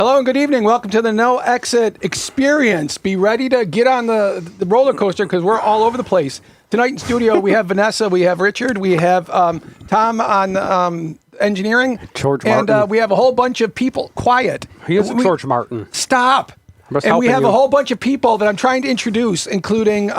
Hello and good evening. Welcome to the No Exit Experience. Be ready to get on the roller coaster because we're all over the place. Tonight in studio, we have Vanessa, we have Richard, we have Tom on engineering. George Martin. And we have a whole bunch of people. Quiet. He is George Martin. Stop. And we have a whole bunch of people that I'm trying to introduce, including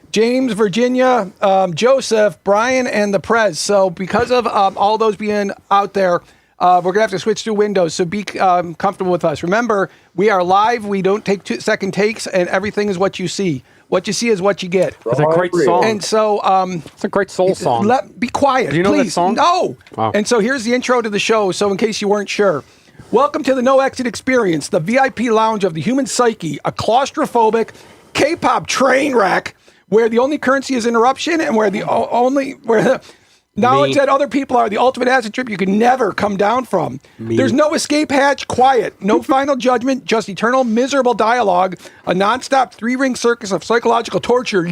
James, Virginia, Joseph, Brian, and the Prez. So because of all those being out there, we're going to have to switch through windows, so be comfortable with us. Remember, we are live. We don't take 2-second takes, and everything is what you see. What you see is what you get. It's a great song. And so... it's a great soul song. Be quiet, Do you know please. that song? No! Wow. And so here's the intro to the show, so in case you weren't sure. Welcome to the No Exit Experience, the VIP lounge of the human psyche, a claustrophobic K-pop train wreck where the only currency is interruption and where the knowledge that other people are the ultimate acid trip you can never come down from. There's no escape hatch, quiet, no final judgment, just eternal miserable dialogue, a nonstop 3-ring circus of psychological torture,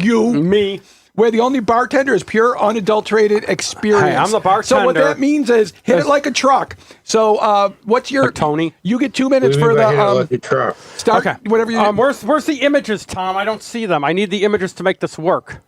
where the only bartender is pure, unadulterated experience. Hey, I'm the bartender. So what that means is hit it like a truck. So what's your... Like Tony? You get 2 minutes for the... like a truck. Start, okay. Whatever you... Where's the images, Tom? I don't see them. I need the images to make this work.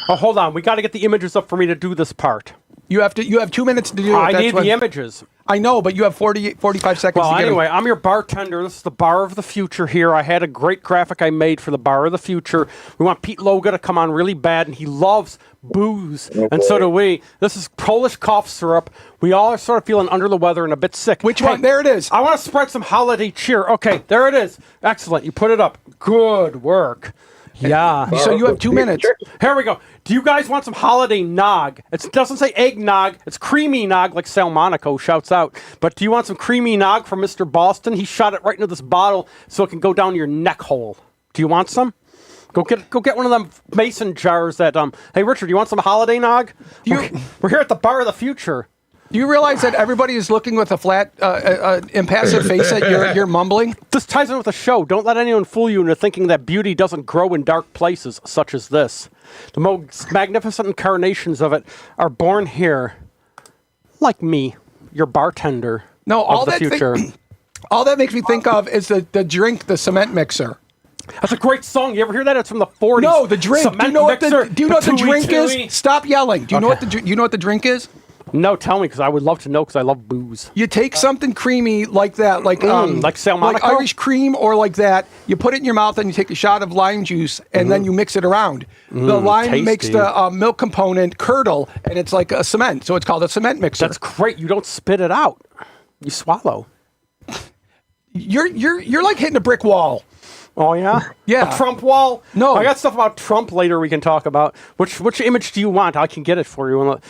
Oh, hold on. We got to get the images up for me to do this part. You have 2 minutes to do it. I need the images. I know, but you have 45 seconds Well, to get anyway, them. I'm your bartender. This is the Bar of the Future here. I had a great graphic I made for the Bar of the Future. We want Pete Loga to come on really bad, and he loves booze, and so do we. This is Polish cough syrup. We all are sort of feeling under the weather and a bit sick. Which one? There it is. I want to spread some holiday cheer. Okay, there it is. Excellent. You put it up. Good work. Yeah. So you have 2 minutes. Here we go. Do you guys want some holiday nog? It doesn't say eggnog. It's creamy nog, like Sal Monaco shouts out. But do you want some creamy nog from Mr. Boston? He shot it right into this bottle so it can go down your neck hole. Do you want some? Go get one of them mason jars that, hey, Richard, you want some holiday nog? We're here at the Bar of the Future. Do you realize that everybody is looking with a flat, impassive face at you're mumbling? This ties in with the show. Don't let anyone fool you into thinking that beauty doesn't grow in dark places, such as this. The most magnificent incarnations of it are born here, like me, your bartender of the future. All that makes me think of is the drink, the cement mixer. That's a great song. You ever hear that? It's from the 40s. No, the drink. Cement do you know what mixer, the drink tooey. is? Stop yelling. Do you know what the drink is? No, tell me, because I would love to know, because I love booze. You take something creamy like that, like Sal Monaco? like Irish cream or like that. You put it in your mouth and you take a shot of lime juice and then you mix it around. The lime tasty. makes the milk component curdle and it's like a cement. So it's called a cement mixer. That's great. You don't spit it out. You swallow. You're like hitting a brick wall. Oh, yeah? Yeah. A Trump wall? No. I got stuff about Trump later we can talk about. Which image do you want? I can get it for you.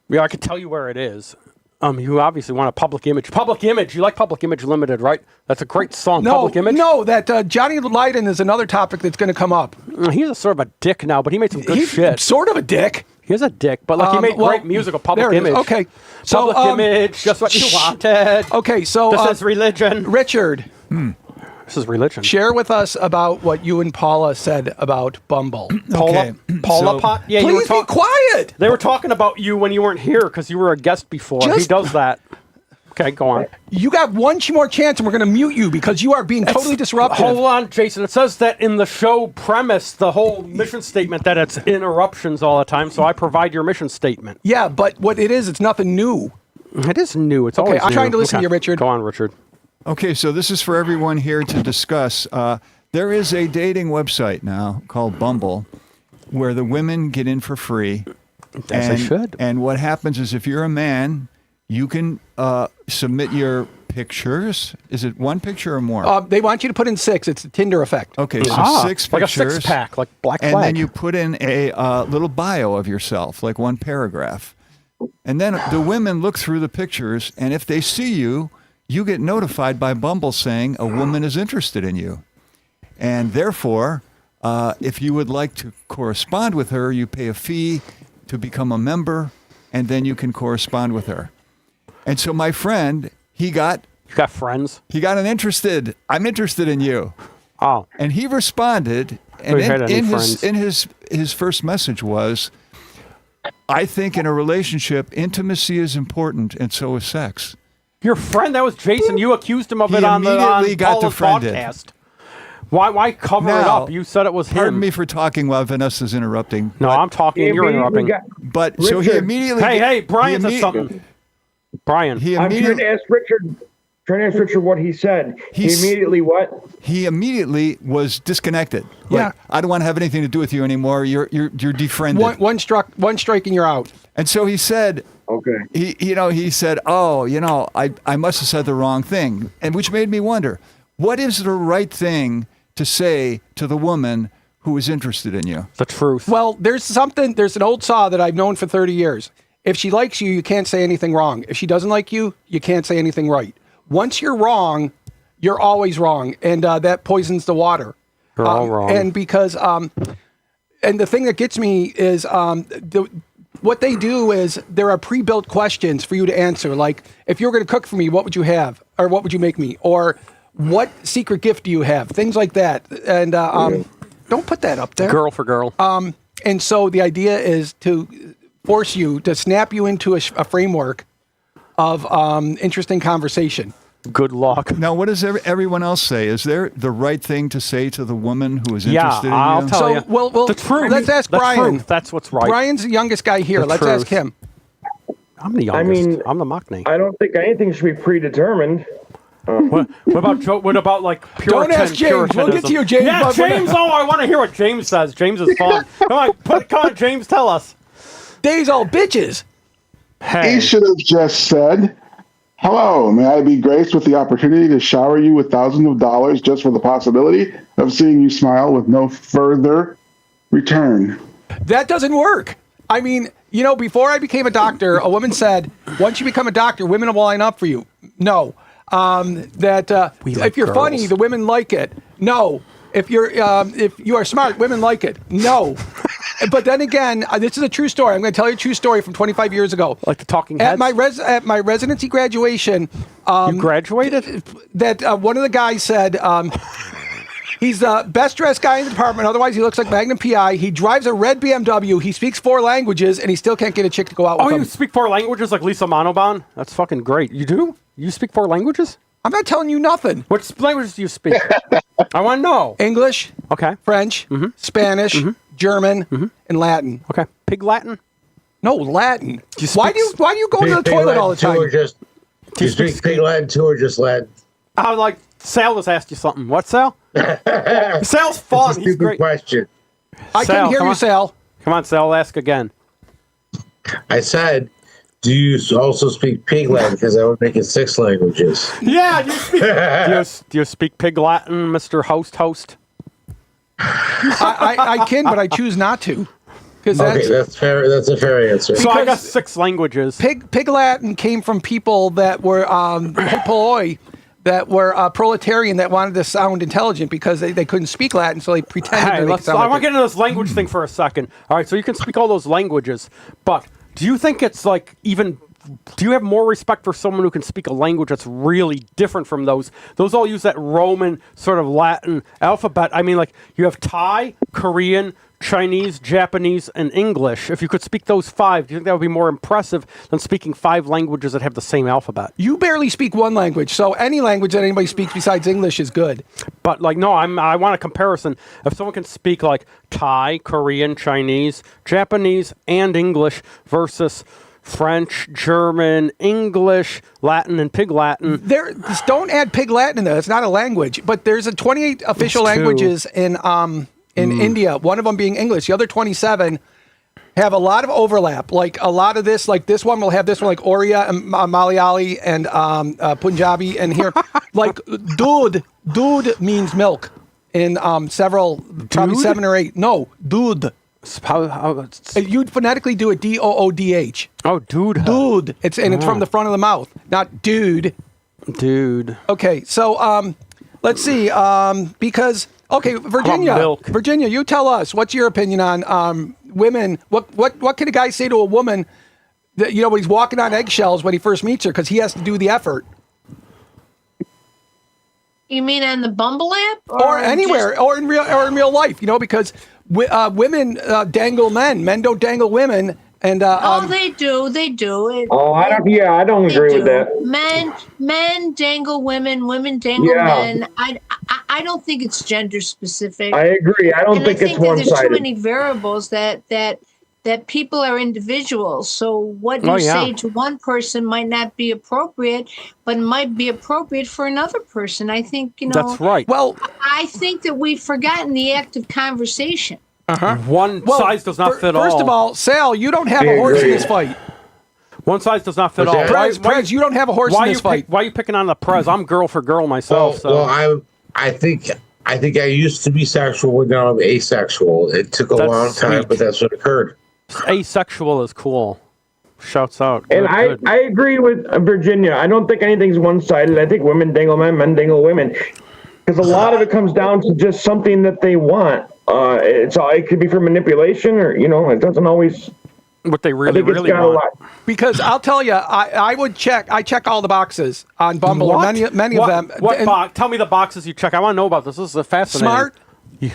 Yeah, I can tell you where it is. You obviously want a Public Image. Public Image. You like Public Image Limited, right? That's a great song. Public Image. No, that Johnny Lydon is another topic that's going to come up. He's a sort of a dick now, but he made some good shit. Sort of a dick. He's a dick, but he made great musical Public Image. Okay. So, Public Image, just what you wanted. Okay, so this is religion. Richard. This is religion. Share with us about what you and Paula said about Bumble. Paula Pot? Yeah, please be quiet. They were talking about you when you weren't here because you were a guest before. He does that. Okay, go on. You got one more chance and we're going to mute you because you are being totally disruptive. Hold on, Jason. It says that in the show premise, the whole mission statement, that it's interruptions all the time, so I provide your mission statement. Yeah, but what it is, it's nothing new. It is new. It's always new. I'm trying to listen to you, Richard. Go on, Richard. Okay, so this is for everyone here to discuss. There is a dating website now called Bumble where the women get in for free. As they should. And what happens is if you're a man, you can submit your pictures. Is it one picture or more? They want you to put in 6. It's the Tinder effect. Okay, so 6 like pictures. Like a 6-pack, like Black Flag. And then you put in a little bio of yourself, like one paragraph. And then the women look through the pictures, and if they see you, you get notified by Bumble saying a woman is interested in you. And therefore, if you would like to correspond with her, you pay a fee to become a member, and then you can correspond with her. And so my friend, You got friends? He got an interested. I'm interested in you. Oh. And he responded, and in his first message was, I think in a relationship, intimacy is important, and so is sex. Your friend, that was Jason. You accused him of He it on the immediately got Paula's defriended. podcast. Why cover it Now, up? You said it was him. Pardon me for talking while Vanessa's interrupting. No, I'm talking. You're interrupting. But so he Richard. immediately. Hey, Brian he said something. Brian. He I'm trying immediately. to ask Richard what he said. He's- He immediately what? He immediately was disconnected. Like, Yeah. I don't want to have anything to do with you anymore. You're defriended. One strike and you're out. And so he said, Okay. he said, I must have said the wrong thing, and which made me wonder, what is the right thing to say to the woman who is interested in you? The truth. Well, there's an old saw that I've known for 30 years. If she likes you, you can't say anything wrong. If she doesn't like you, you can't say anything right. Once you're wrong, you're always wrong, and that poisons the water. You're all wrong. And because, and the thing that gets me is what they do is there are pre-built questions for you to answer. Like, if you were going to cook for me, what would you have? Or what would you make me? Or what secret gift do you have? Things like that. And don't put that up there. Girl for girl. And so the idea is to force you, to snap you into a framework of interesting conversation. Good luck. Now, what does everyone else say? Is there the right thing to say to the woman who is Yeah, interested in I'll you? tell So, you. well, the truth. let's ask The Brian. truth. That's what's right. Brian's the youngest guy here. The Let's truth. ask him. I'm the youngest. mean, I'm the Mockney. I don't think anything should be predetermined. What about what about like Puritan? Don't ask James. We'll get to you, James. Yeah, but- James. Oh, I want to hear what James says. James is fun. Come on, James. Tell us. Days all bitches. Hey. He should have just said, "Hello, may I be graced with the opportunity to shower you with thousands of dollars just for the possibility of seeing you smile with no further return." That doesn't work. I mean, before I became a doctor, a woman said, once you become a doctor, women will line up for you. No. That We like if you're girls. funny, the women like it. No. If you are smart, women like it. No. But then again, this is a true story. I'm going to tell you a true story from 25 years ago. Like the Talking At Heads. my residency graduation, You graduated? that one of the guys said he's the best dressed guy in the department. Otherwise, he looks like Magnum PI. He drives a red BMW. He speaks 4 languages, and he still can't get a chick to go out with Oh, him. you speak 4 languages like Lisa Manobon? That's fucking great. You do? You speak 4 languages? I'm not telling you nothing. Which languages do you speak? I want to know. English, Okay. French, Spanish, German, and Latin. Okay. Pig Latin? No, Latin. you Why speak- do you go to the toilet all the time? Or just, do you speak Pig Latin too, or just Latin? I was like, Sal just asked you something. What, Sal? Sal's fun. That's a He's stupid great. question. I Sal, can hear come you, on. Sal. Come on, Sal, ask again. I said, do you also speak Pig Latin? Because I would make it 6 languages. Yeah, do you speak Pig Latin, Mr. Host? I can, but I choose not to. Because Okay, that's fair. That's a fair answer. So I got Because- 6 languages. Pig Latin came from people that were hoi polloi, that were proletarian, that wanted to sound intelligent because they couldn't speak Latin, so they pretended Hey, to make it sound I like want to get into this language thing for a second. All right, so you can speak all those languages, but do you think it's like even? Do you have more respect for someone who can speak a language that's really different from those? Those all use that Roman sort of Latin alphabet. I mean, like you have Thai, Korean, Chinese, Japanese, and English. If you could speak those 5, do you think that would be more impressive than speaking 5 languages that have the same alphabet? You barely speak one language, so any language that anybody speaks besides English is good. But like, no, I want a comparison. If someone can speak like Thai, Korean, Chinese, Japanese, and English versus French, German, English, Latin, and Pig Latin. Just don't add Pig Latin in there. It's not a language. But there's 28 official It's 2. languages in India. One of them being English. The other 27 have a lot of overlap. Like a lot of this, like this one will have this one, like Oriya and Malayali and Punjabi. And here, like dude means milk in several, probably Dude? 7 or 8. No, dude. You'd phonetically do it DOODH. Oh, dude. Dude. It's from the front of the mouth, not dude. Dude. Okay, so let's see. Because Virginia, milk. you tell us what's your opinion on women. What can a guy say to a woman that when he's walking on eggshells when he first meets her because he has to do the effort, You mean on the Bumble app? or anywhere, just- or in real life? Because women dangle men don't dangle women, And Oh, they do. They do. Oh, I don't They agree with do. that. Men dangle women. Women dangle Yeah. men. I don't think it's gender specific. I agree. I don't And think I it's think that there's too one-sided. many variables that people are individuals. So what you Oh, yeah. say to one person might not be appropriate, but might be appropriate for another person. I think, That's right. well, I think that we've forgotten the act of conversation. One well, size does not fit all. First of all, Sal, you don't have I a horse in agree. this fight. One size does not fit What's all. that? Prez, you don't have a horse in this fight. Why are you picking on the Prez? I'm girl for girl Well, myself. so I think I used to be sexual, but now I'm asexual. It took a That's long time, sweet. but that's what occurred. asexual is cool. Shouts out. And Good, good. I agree with Virginia. I don't think anything's one-sided. I think women dangle men, men dangle women. Because a lot of it comes down to just something that they want. It could be for manipulation, or it doesn't always. What they I really, think it's really got a want. lot. Because I'll tell you, I check all the boxes on Bumble, or What? many What- of them. What And box? Tell me the boxes you check. I want to know about this. This is fascinating. smart,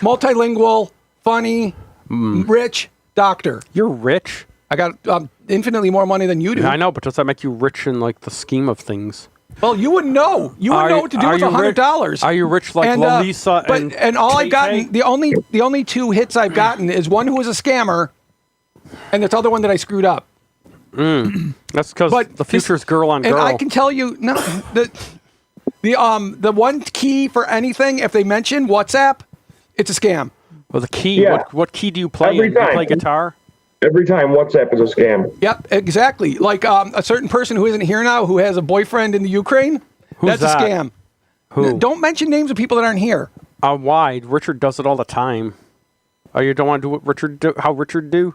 multilingual, funny, rich, doctor. You're rich. I got infinitely more money than you do. I know, but does that make you rich in like the scheme of things? Well, you wouldn't know. You wouldn't know what to do with you $100. rich- Are you rich like Lalisa but, and all I've Tay-Tay? gotten, the only two hits I've gotten is one who was a scammer, and this other one that I screwed up. That's because But the future's girl on girl. And I can tell you, no, the one key for anything, if they mention WhatsApp, it's a scam. well, the key. Yeah. What key do you play? Every in? Do you time. play guitar? Every time WhatsApp is a scam. Yep, exactly. Like a certain person who isn't here now, who has a boyfriend in the Ukraine. Who's that's that? a scam. Who? Don't mention names of people that aren't here. Why? Richard does it all the time. Oh, you don't want to do what Richard do? How Richard do?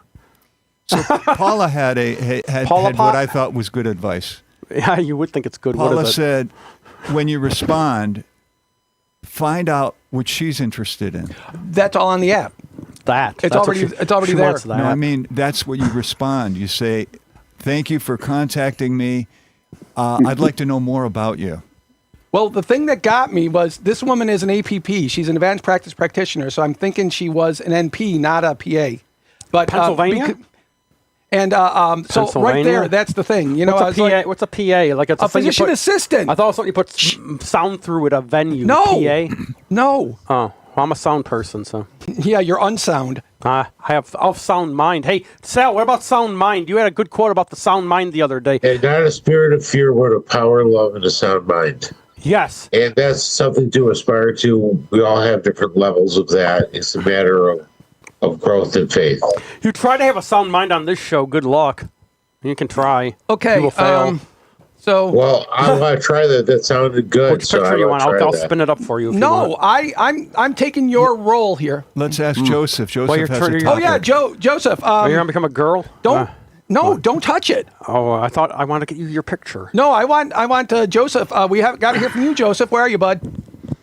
Paula had Paula had Pop? what I thought was good advice. Yeah, you would think it's good. Paula what is it? said, when you respond, find out what she's interested in. That's all on the app. That. It's That's what already- it's already she there. wants that. No, I mean, that's what you respond. You say, thank you for contacting me. I'd like to know more about you. Well, the thing that got me was this woman is an APP. She's an advanced practice practitioner, so I'm thinking she was an NP, not a PA. But Pennsylvania? So right Pennsylvania? there, that's the thing. You know, I was What's a PA? like, What's a PA? Like it's a thing you physician put- assistant. I thought it was something you put sound through at a venue. No. PA. No. Oh, well, I'm a sound person, so Yeah, you're unsound. I have sound mind. Hey, Sal, what about sound mind? You had a good quote about the sound mind the other day. And not a spirit of fear, but a power, love, and a sound mind. Yes. And that's something to aspire to. We all have different levels of that. It's a matter of growth and faith. You try to have a sound mind on this show. Good luck. You can try. Okay. You will fail. So Well, I want to try that. That sounded good. Which so picture I you want want? to try I'll that. spin it up for you. If you no, want. I'm taking your role here. Let's ask Joseph. Joseph you're has trying a to- topic. Oh yeah, Joseph. Are you gonna become a girl? Don't don't touch it. Oh, I thought I wanted to get you your picture. No, I want Joseph. We have got to hear from you, Joseph. Where are you, bud?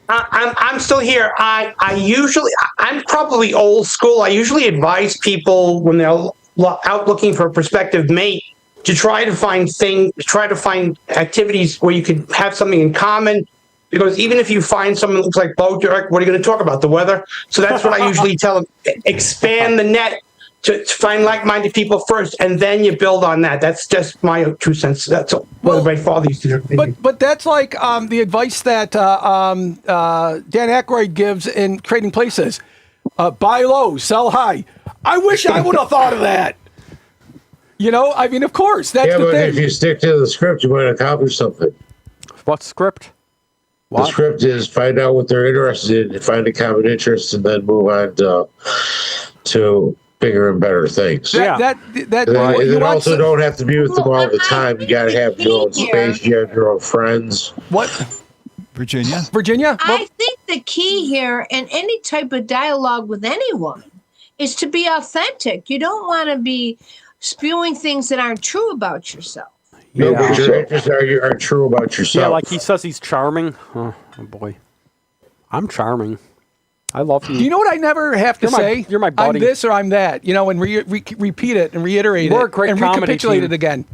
I'm still here. I'm probably old school. I usually advise people when they're out looking for a prospective mate to try to find activities where you could have something in common. Because even if you find someone that looks like Bo Derek, what are you going to talk about? The weather? So that's what I usually tell them. Expand the net to find like-minded people first, and then you build on that. That's just my 2 cents. That's what my father used to do. But that's like the advice that Dan Aykroyd gives in Trading Places: buy low, sell high. I wish I would have thought of that. You know, I mean, of course, that's Yeah, the but if thing. you stick to the script, you might accomplish something. What script? The script is find out what they're interested in, find a common interest, and then move on to bigger and better things. That And you then want also some- don't have to be with them all the time. You got to have your own Here. space. You have your own friends. what Virginia? Virginia? Well, I think the key here in any type of dialogue with anyone is to be authentic. You don't want to be spewing things that aren't true about yourself. No, Yeah. but your interests are true about yourself. Yeah, like he says he's charming. Oh boy, I'm charming. I love you. you know what I never have to You're my- say? you're my I'm buddy. this or I'm that. You know, and repeat it and reiterate We're a it great and comedy recapitulate team. it again.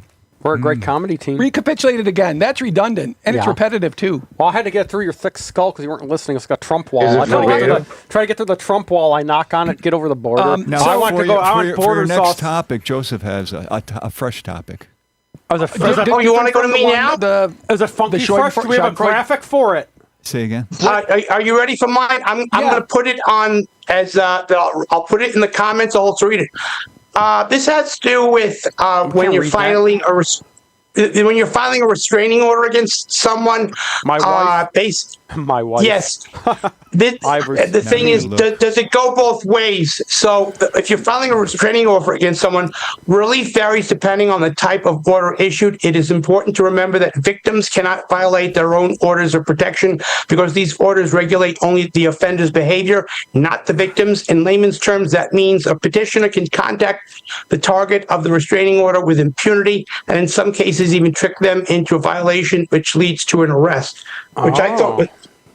We're a great comedy team. Recapitulate it again. That's redundant, and it's Yeah. repetitive too. Well, I had to get through your thick skull because you weren't listening. It's got Trump wall. Is it I try to, get verbatim? through try to get through the Trump wall. I knock on it, get over the border. Now, I want for to go. your- I for want your, border for your next sauce. topic, Joseph has a fresh topic. Oh, is it, Oh, you wanna go to The me one- now? is it funky the fresh? Do we have a Schadenfreude- graphic for it? Say again. Are you ready for mine? I'm Yeah. going to put it on as I'll put it in the comments. I'll also read it. This has to do with when you're read that. filing a restraining order against someone. My wife? My wife. Yes. The thing is, does it go both ways? So if you're filing a restraining order against someone, relief varies depending on the type of order issued. It is important to remember that victims cannot violate their own orders of protection because these orders regulate only the offender's behavior, not the victim's. In layman's terms, that means a petitioner can contact the target of the restraining order with impunity, and in some cases even trick them into a violation which leads to an arrest,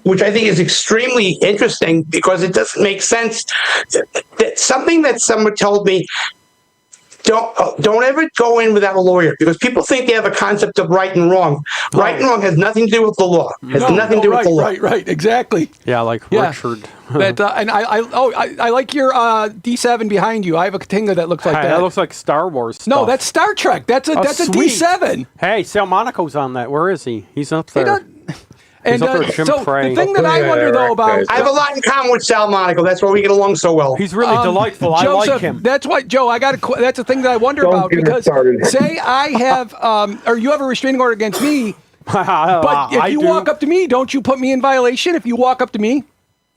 which I think is extremely interesting because it doesn't make sense. That something that someone told me, don't ever go in without a lawyer because people think they have a concept of right and wrong. Right and wrong has nothing to do with the law. Has nothing to do with the law. Right, exactly. Yeah, like Yeah. Richard. But and I like your D7 behind you. I have a Katinga that looks like Hey, that. that looks like Star Wars stuff. No, that's Star Trek. That's a sweet. D7. Hey, Sal Monaco's on that. Where is he? He's up there. And up there with Jim so Frey. the thing that I Yeah, wonder though right, about guys. I have a lot in common with Sal Monaco. That's why we get along so well. He's really delightful. I Joseph, like him. That's why, Joe. That's the thing that I wonder Don't about get me because started. say I have or you have a restraining order against me, but if I you do. walk up to me, don't you put me in violation? If you walk up to me,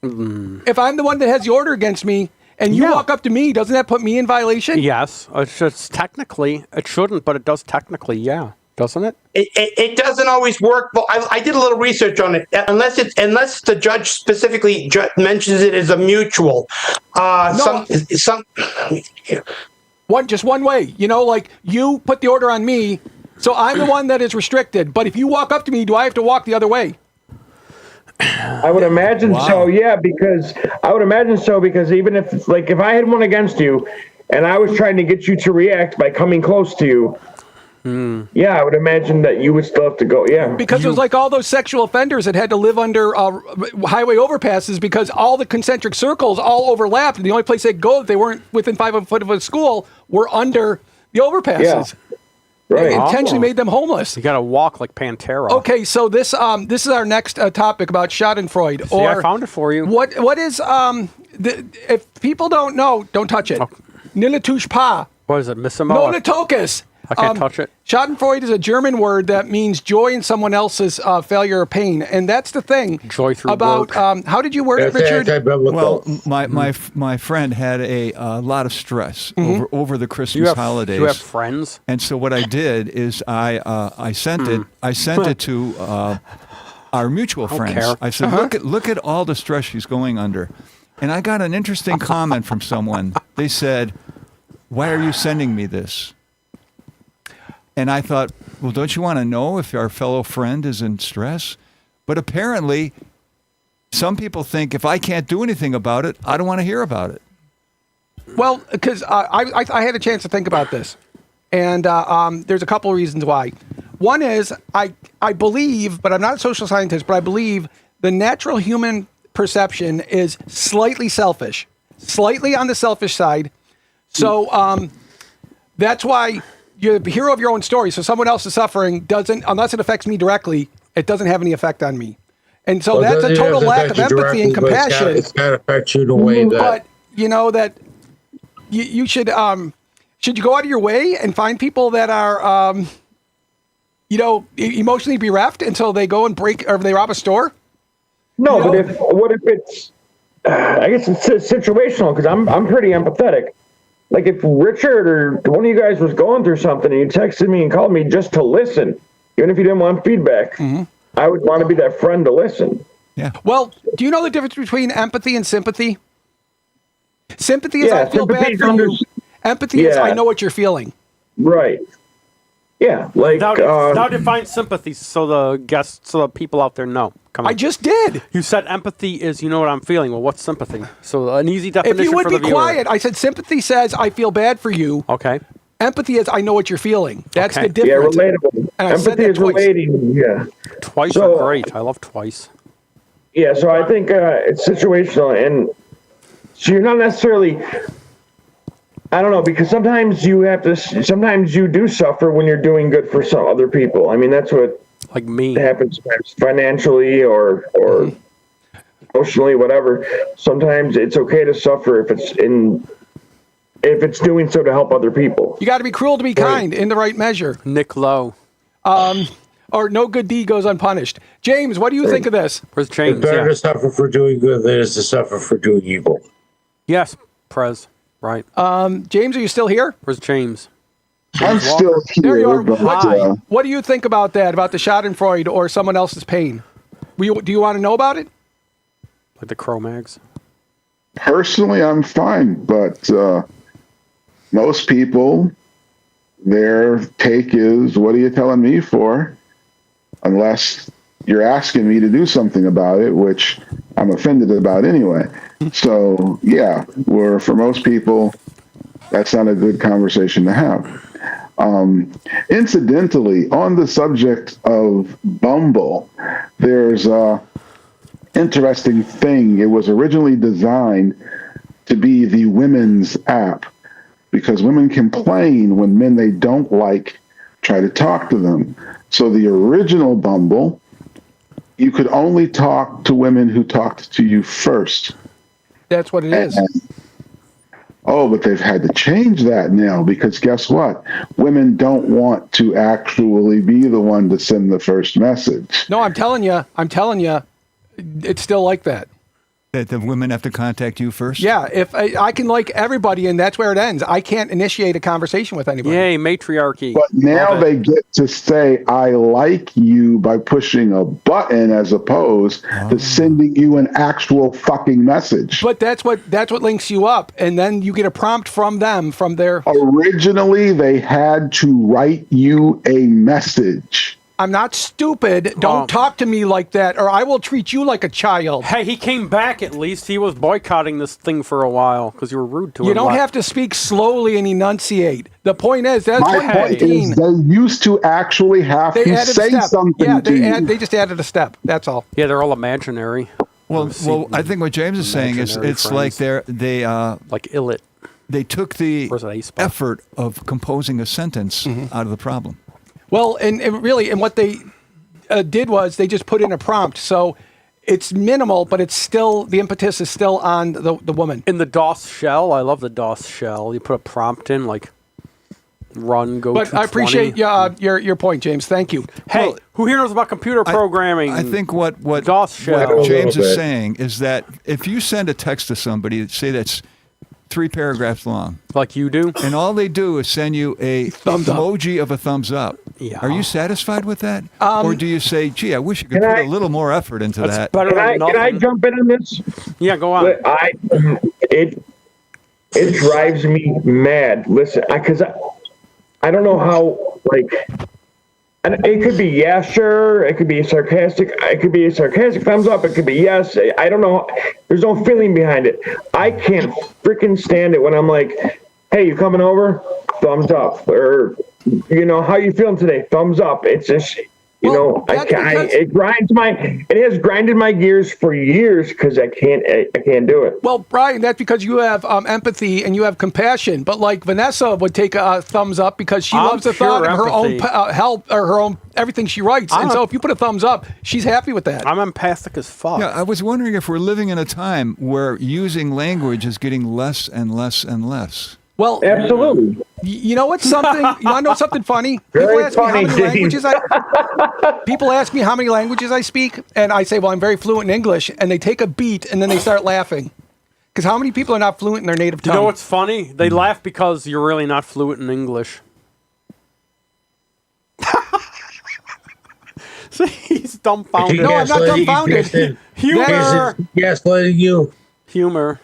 if I'm the one that has the order against me, and you Yeah. walk up to me, doesn't that put me in violation? Yes, it's technically it shouldn't, but it does technically. Yeah, doesn't it? It doesn't always work, but I did a little research on it. Unless the judge specifically mentions it as a mutual. Some Just one way. Like you put the order on me, so I'm the one that is restricted. But if you walk up to me, do I have to walk the other way? I would imagine so, yeah, because even if I had one against you and I was trying to get you to react by coming close to you, yeah, I would imagine that you would still have to go, yeah. Because it was like all those sexual offenders that had to live under highway overpasses because all the concentric circles all overlapped. And the only place they'd go if they weren't within 5 foot of a school were under the overpasses. Yeah. They Right. intentionally made them homeless. You got to walk like Pantera. Okay, so this is our next topic about Schadenfreude. See, I found it for you. What is if people don't know, don't touch it. Ne le touche pas. What is it, Missimo? No ne toques. I can't touch it. Schadenfreude is a German word that means joy in someone else's failure or pain, and that's the thing. Joy through about work. How did you word it, That's Richard? anti-biblical. Well, my friend had a lot of stress over the Christmas holidays. You have friends? And so what I did is I sent it to our mutual friends. care. I said, look at all the stress she's going under, and I got an interesting comment from someone. They said, "Why are you sending me this?" And I thought, well, don't you want to know if our fellow friend is in stress? But apparently, some people think if I can't do anything about it, I don't want to hear about it. Well, because I had a chance to think about this, and there's a couple of reasons why. One is I believe, but I'm not a social scientist, but I believe the natural human perception is slightly selfish, slightly on the selfish side. So that's why you're the hero of your own story. So someone else is suffering doesn't, unless it affects me directly, it doesn't have any effect on me. And so that's a total lack of empathy and compassion. It's got to affect you in a way that. But you know that you should you go out of your way and find people that are emotionally bereft until they go and break or they rob a store? No, but what if it's? I guess it's situational because I'm pretty empathetic. Like if Richard or one of you guys was going through something and you texted me and called me just to listen, even if you didn't want feedback, I would want to be that friend to listen. Yeah. Well, do you know the difference between empathy and sympathy? Sympathy is Yeah, I feel sympathy bad for you. Empathy is I know what you're feeling. Right. Yeah. Like Now define sympathy so the people out there know. Come on. I just did. You said empathy is you know what I'm feeling. Well, what's sympathy? So an easy definition If you would for the be viewer. quiet, I said sympathy says I feel bad for you. Okay. Empathy is I know what you're feeling. That's Okay. the Yeah, difference. relatable. And I said Empathy that is twice. relating. Yeah. Twice So- are great. I love twice. Yeah, so I think it's situational, and so you're not necessarily. I don't know, because sometimes sometimes you do suffer when you're doing good for some other people. I mean, that's what Like me. happens sometimes financially or emotionally, whatever. Sometimes it's okay to suffer if it's doing so to help other people. You got to be cruel to be kind in the right measure. Nick Lowe. Or no good deed goes unpunished. James, what do you think of this? Where's It's James? better Yeah. to suffer for doing good than it is to suffer for doing evil. Yes, Prez. Right. James, are you still here? Where's James? I'm still There you here, are. but Hi. What do you think about that, about the Schadenfreude or someone else's pain? Do you want to know about it? Like the Cro-Mags. personally, I'm fine. But most people, their take is, what are you telling me for? Unless you're asking me to do something about it, which I'm offended about anyway. So, yeah, for most people, that's not a good conversation to have. Incidentally, on the subject of Bumble, there's a interesting thing. It was originally designed to be the women's app because women complain when men they don't like try to talk to them. So the original Bumble, you could only talk to women who talked to you first. That's what it is. Oh, but they've had to change that now because guess what? Women don't want to actually be the one to send the first message. No, I'm telling you, it's still like that. That the women have to contact you first? Yeah, if I can like everybody and that's where it ends. I can't initiate a conversation with anybody. Yay, matriarchy. But now Love it. they get to say, I like you by pushing a button as opposed to sending you an actual fucking message. But that's what links you up, and then you get a prompt from them from their. Originally, they had to write you a message. I'm not stupid. Don't talk to me like that, or I will treat you like a child. Hey, he came back at least. He was boycotting this thing for a while because you were rude to him. You don't have to speak slowly and enunciate. The point is, that's My what point 15. is they used to actually have They to added a say step. something Yeah, to you. they just added a step. That's all. Yeah, they're all imaginary. Well, I think what James is saying is Imaginary it's like friends. Like Illit. they took the Or is it Aespa? effort of composing a sentence out of the problem. Well, and really, and what they did was they just put in a prompt. So it's minimal, but it's still, the impetus is still on the woman. In the DOS shell, I love the DOS shell. You put a prompt in, like run, go. But I appreciate your point, James. Thank you. Hey, Well, who here knows about computer programming? I think what DOS shell. what James A little is bit. saying is that if you send a text to somebody, say that's 3 paragraphs long, Like you do. and all they do is send you a Thumbs up. emoji of a thumbs up. Yeah. Are you satisfied with that? Or do you say, gee, I wish you could Can put I- a little more effort into That's that? better Can than I nothing. jump in on this? Yeah, go on. It drives me mad. Listen, because I don't know how, like, and it could be yeah, sure. It could be sarcastic. It could be a sarcastic thumbs up. It could be yes. I don't know. There's no feeling behind it. I can't freaking stand it when I'm like, hey, you coming over? Thumbs up. Or, how you feeling today? Thumbs up. It's just, Well, that's because- it has grinded my gears for years because I can't do it. Well, Brian, that's because you have empathy and you have compassion. But like Vanessa would take a thumbs up because she I'm loves the pure thought of her own empathy. help or her own everything she writes. And I'm so a- if you put a thumbs up, she's happy with that. I'm empathic as fuck. Yeah, I was wondering if we're living in a time where using language is getting less and less and less. Well, Absolutely. you know what's something? You want to know something funny? Very People ask me how funny, many James. languages People ask me how many languages I speak, and I say, well, I'm very fluent in English. And they take a beat, and then they start laughing. Because how many people are not fluent in their native You tongue? know what's funny? They laugh because you're really not fluent in English. See, he's dumbfounded. No, I'm not dumbfounded. Humor. Gaslighting you. Humor.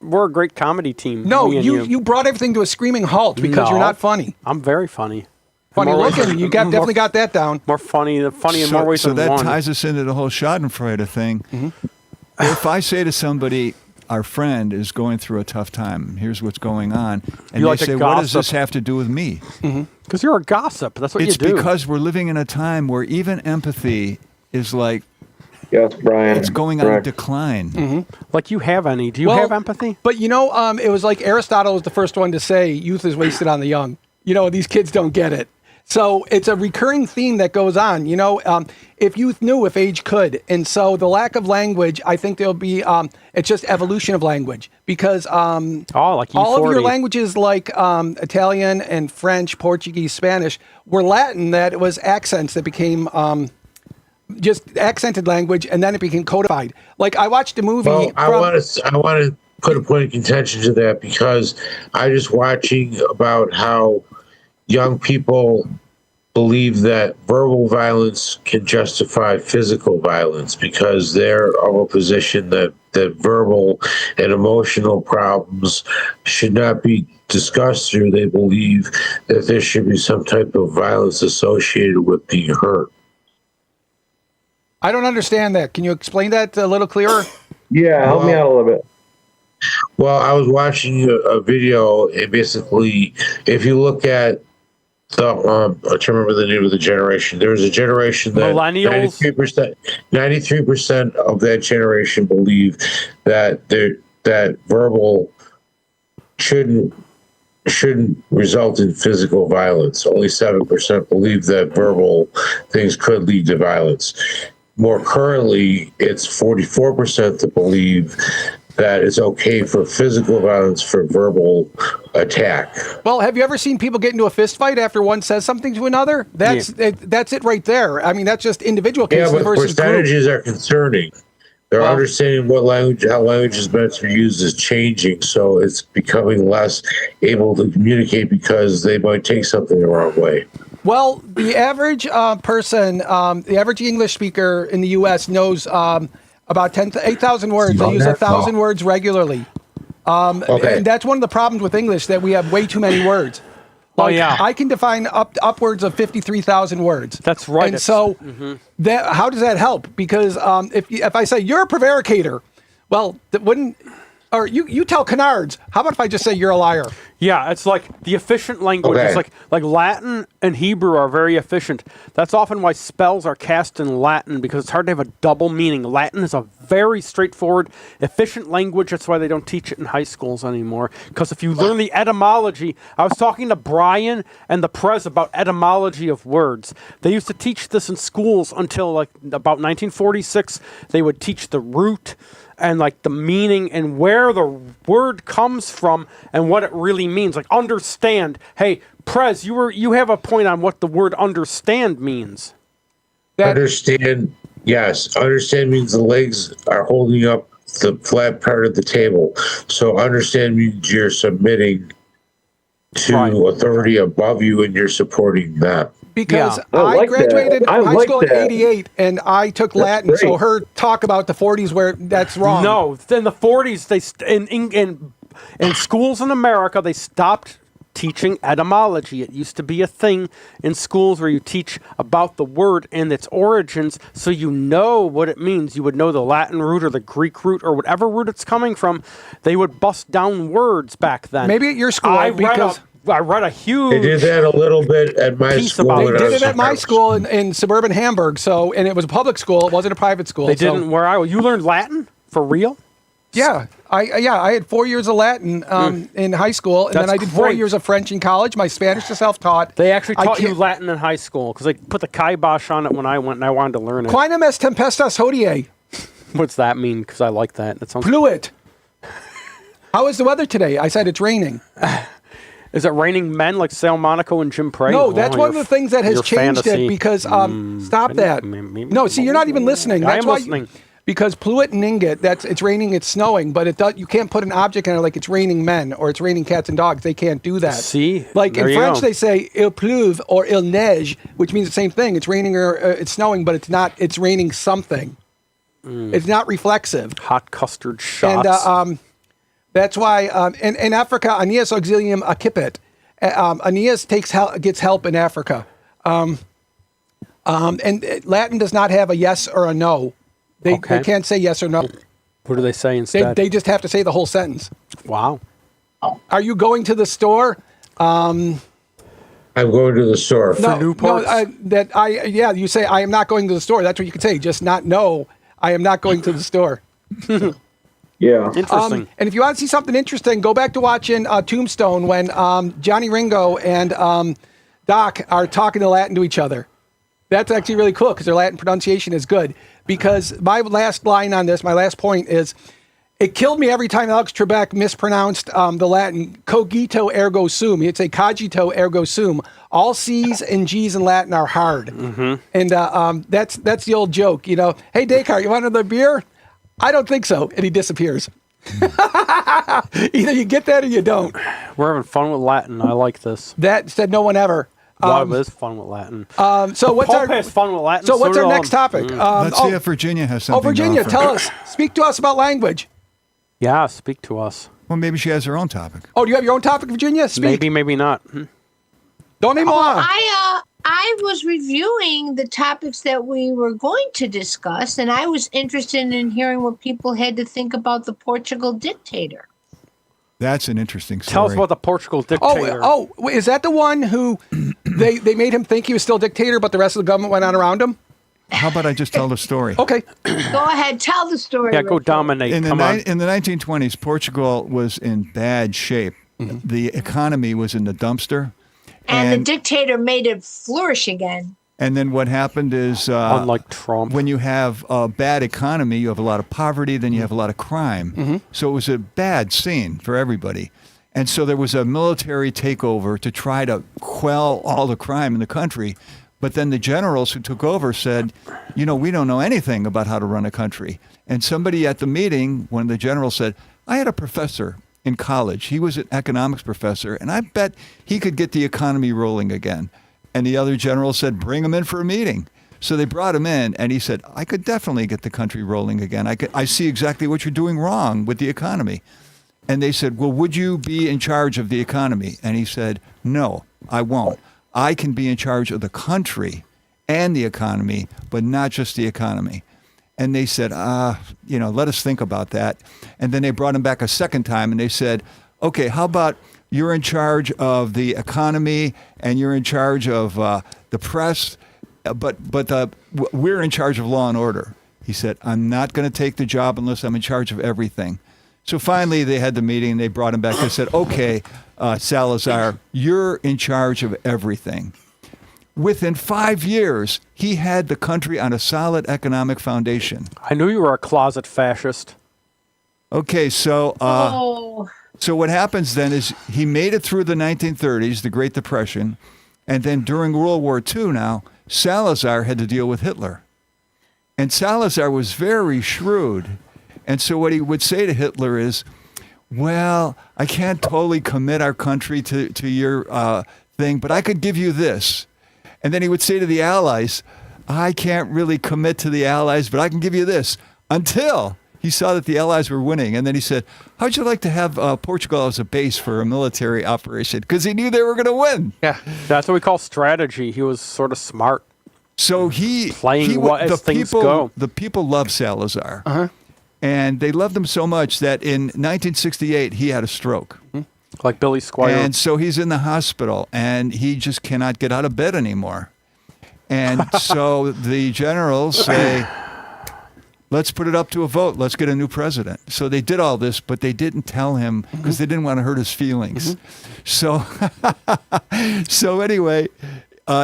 We're a great comedy team. No, me and you brought everything to a screaming halt because you're No. not funny. I'm very funny. Funny More looking. ways- You definitely got that down. more funny in more ways so than that one. ties us into the whole Schadenfreude thing. If I say to somebody, our friend is going through a tough time. Here's what's going on. And You they like to say, what does gossip. this have to do with me? Because you're a gossip. That's what It's you do. because we're living in a time where even empathy is like, Yes, Brian. it's going on Correct. decline. Like you have any. Do you Well, have empathy? But it was like Aristotle was the first one to say youth is wasted on the young. These kids don't get it. So it's a recurring theme that goes on. If youth knew, if age could. And so the lack of language, I think there'll be, it's just evolution of language because Like all of your E40. languages like Italian and French, Portuguese, Spanish were Latin that it was accents that became just accented language and then it became codified. Like I watched a movie. Well, I want to put a point of contention to that because I just watching about how young people believe that verbal violence can justify physical violence because they're of a position that verbal and emotional problems should not be discussed through. They believe that there should be some type of violence associated with being hurt. I don't understand that. Can you explain that a little clearer? Yeah, help me out a little bit. Well, I was watching a video, and basically, if you look at the, I can't remember the name of the generation. There was a generation that Millennials? 93% of that generation believe that that verbal shouldn't result in physical violence. Only 7% believe that verbal things could lead to violence. More currently, it's 44% that believe that it's okay for physical violence for verbal attack. Well, have you ever seen people get into a fist fight after one says something to another? That's it right there. I mean, that's just individual cases Yeah, but versus group. percentages are concerning. They're understanding how language is meant to be used is changing, so it's becoming less able to communicate because they might take something the wrong way. Well, the average person, the average English speaker in the U.S. knows about 8,000 words. They use 1,000 words regularly. Okay. And that's one of the problems with English, that we have way too many words. I can define upwards of 53,000 words. That's right. And so how does that help? Because if I say you're a prevaricator, well, that wouldn't, or you tell canards. How about if I just say you're a liar? Yeah, it's like the efficient language. Okay. It's like Latin and Hebrew are very efficient. That's often why spells are cast in Latin, because it's hard to have a double meaning. Latin is a very straightforward, efficient language. That's why they don't teach it in high schools anymore. Because if you learn the etymology, I was talking to Brian and the Prez about etymology of words. They used to teach this in schools until like about 1946. They would teach the root and like the meaning and where the word comes from and what it really means. Like understand. Hey, Prez, you have a point on what the word understand means. Understand, yes. Understand means the legs are holding up the flat part of the table. So understand means you're submitting to authority above you and you're supporting that. Because I I like graduated that. I high like school in that. '88, and I took Latin. So great. her talk about the '40s where that's wrong. No, in the 40s, in schools in America, they stopped teaching etymology. It used to be a thing in schools where you teach about the word and its origins, so you know what it means. You would know the Latin root or the Greek root or whatever root it's coming from. They would bust down words back then. Maybe at your school, I read a huge. They did that a little bit at my Piece school. about- when They I did was it at my in school in suburban Hamburg. So, and it was a public school. It wasn't a private school. They so- didn't where I was. You learned Latin for real? Yeah, I had 4 years of Latin in high school, and then That's I did 4 great. years of French in college. My Spanish is self-taught. They actually I taught you can't- Latin in high school because they put the kibosh on it when I went and I wanted to learn it. Quinem est tempestas hodie. What's that mean? Because I like that. That sounds. Pluit. How is the weather today? I said it's raining. Is it raining men like Sal Monaco and Jim Prey? No, that's one of the things that has your changed fantasy. it because stop that. No, see, you're not even listening. I That's am why. listening. Because pluit and ingot, it's raining, it's snowing, but you can't put an object in it like it's raining men or it's raining cats and dogs. They can't do that. See? Like There in you French, go. they say il pleuve or il neige, which means the same thing. It's raining or it's snowing, but it's not. It's raining something. It's not reflexive. Hot custard shots. And that's why in Africa, Aeneas auxilium accipit. Aeneas gets help in Africa. And Latin does not have a yes or a no. They can't say yes or no. What do they say They, instead? they just have to say the whole sentence. Wow. Are you going to the store? I'm going to the store. You say, I am not going to the store. That's what you can say. Just not no, I am not going to the store. Yeah. Interesting. And if you want to see something interesting, go back to watching Tombstone when Johnny Ringo and Doc are talking in Latin to each other. That's actually really cool because their Latin pronunciation is good. Because my last line on this, my last point is, it killed me every time Alex Trebek mispronounced the Latin cogito ergo sum. He'd say cogito ergo sum. All C's and G's in Latin are hard. Mm-hmm. And that's the old joke, you know. Hey, Descartes, you want another beer? I don't think so. And he disappears. Either you get that or you don't. We're having fun with Latin. I like this. That said no one ever. Wow, it is fun with Latin. So what's Paul our has fun with Latin. So what's do our all next of topic? them. Let's see if Virginia has something. Virginia, to offer. tell us. Speak to us about language. Yeah, speak to us. Well, maybe she has her own topic. Oh, do you have your own topic, Virginia? Speak. Maybe, maybe not. Don't name Well, I was reviewing the topics that we were going to discuss, and I was interested in hearing what people had to think about the Portugal dictator. That's an interesting story. Tell us about the Portugal dictator. Oh, is that the one who they made him think he was still dictator, but the rest of the government went on around him? How about I just tell the story? Okay. Go ahead, tell the story. Yeah, go Richard. dominate. In the, Come on. in the 1920s, Portugal was in bad shape. Mm-hmm. The economy was in the dumpster. And the dictator made it flourish again. And then what happened is, Unlike Trump. when you have a bad economy, you have a lot of poverty, then you have a lot of crime. Mm-hmm. So it was a bad scene for everybody. And so there was a military takeover to try to quell all the crime in the country. But then the generals who took over said, you know, we don't know anything about how to run a country. And somebody at the meeting, one of the generals said, I had a professor in college. He was an economics professor, and I bet he could get the economy rolling again. And the other general said, bring him in for a meeting. So they brought him in, and he said, I could definitely get the country rolling again. I see exactly what you're doing wrong with the economy. And they said, well, would you be in charge of the economy? And he said, no, I won't. I can be in charge of the country and the economy, but not just the economy. And they said, let us think about that. And then they brought him back a second time, and they said, okay, how about you're in charge of the economy and you're in charge of the press, but we're in charge of law and order. He said, I'm not going to take the job unless I'm in charge of everything. So finally, they had the meeting. They brought him back. They said, okay, Salazar, you're in charge of everything. Within 5 years, he had the country on a solid economic foundation. I knew you were a closet fascist. Okay, so so what happens then is he made it through the 1930s, the Great Depression, and then during World War II now, Salazar had to deal with Hitler. And Salazar was very shrewd. And so what he would say to Hitler is, well, I can't totally commit our country to your thing, but I could give you this. And then he would say to the Allies, I can't really commit to the Allies, but I can give you this, until he saw that the Allies were winning. And then he said, how'd you like to have Portugal as a base for a military operation? Because he knew they were going to win. Yeah. That's what we call strategy. He was sort of smart. So as things go. The people loved Salazar. Uh-huh. And they loved him so much that in 1968, he had a stroke. Like Billy Squier. And so he's in the hospital, and he just cannot get out of bed anymore. And so the generals say, let's put it up to a vote. Let's get a new president. So they did all this, but they didn't tell him because they didn't want to hurt his feelings. So, so anyway,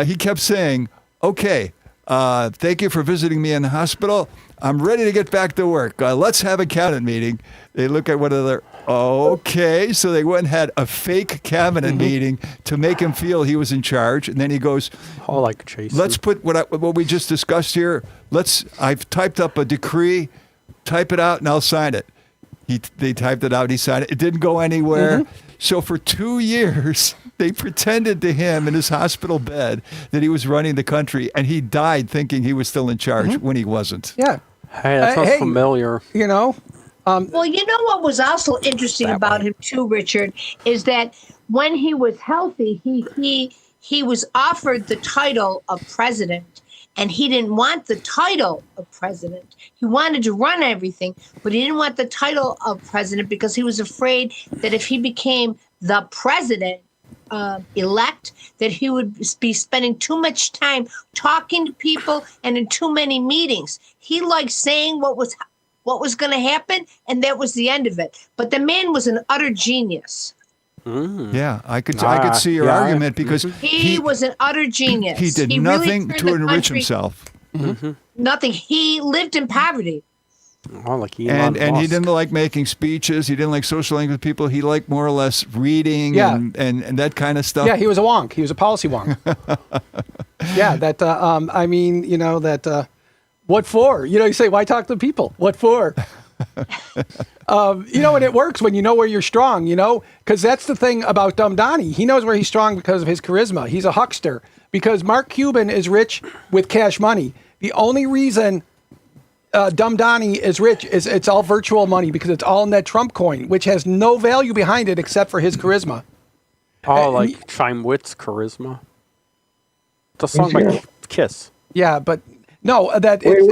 he kept saying, okay, thank you for visiting me in the hospital. I'm ready to get back to work. Let's have a cabinet meeting. They look at one another. Okay. So they went and had a fake cabinet meeting to make him feel he was in charge. And then he goes, oh, like Jason. let's put what we just discussed here. I've typed up a decree, type it out, and I'll sign it. They typed it out. He signed it. It didn't go anywhere. So for 2 years, they pretended to him in his hospital bed that he was running the country, and he died thinking he was still in charge when he wasn't. Yeah. Hey, that sounds familiar. You know? Well, you know what was also interesting about him too, Richard, is that when he was healthy, he was offered the title of president, And he didn't want the title of president. He wanted to run everything, but he didn't want the title of president because he was afraid that if he became the president elect, that he would be spending too much time talking to people and in too many meetings. He liked saying what was going to happen, and that was the end of it. But the man was an utter genius. Yeah, I could see your argument because he was an utter genius. He did nothing to enrich himself. Nothing. He lived in poverty. Oh, like Elon And he Musk. didn't like making speeches. He didn't like socializing with people. He liked more or less reading and that kind of stuff. Yeah, he was a wonk. He was a policy wonk. Yeah, that, I mean, you know, that, what for? You know, you say, why talk to people? What for? You know, and it works when you know where you're strong, you know, because that's the thing about Dumb Donnie. He knows where he's strong because of his charisma. He's a huckster because Mark Cuban is rich with cash money. The only reason Dumb Donnie is rich is it's all virtual money because it's all in that Trump coin, which has no value behind it except for his charisma. Oh, like Chime Wit's charisma. The song by Kiss. Yeah, but no, that. Wait,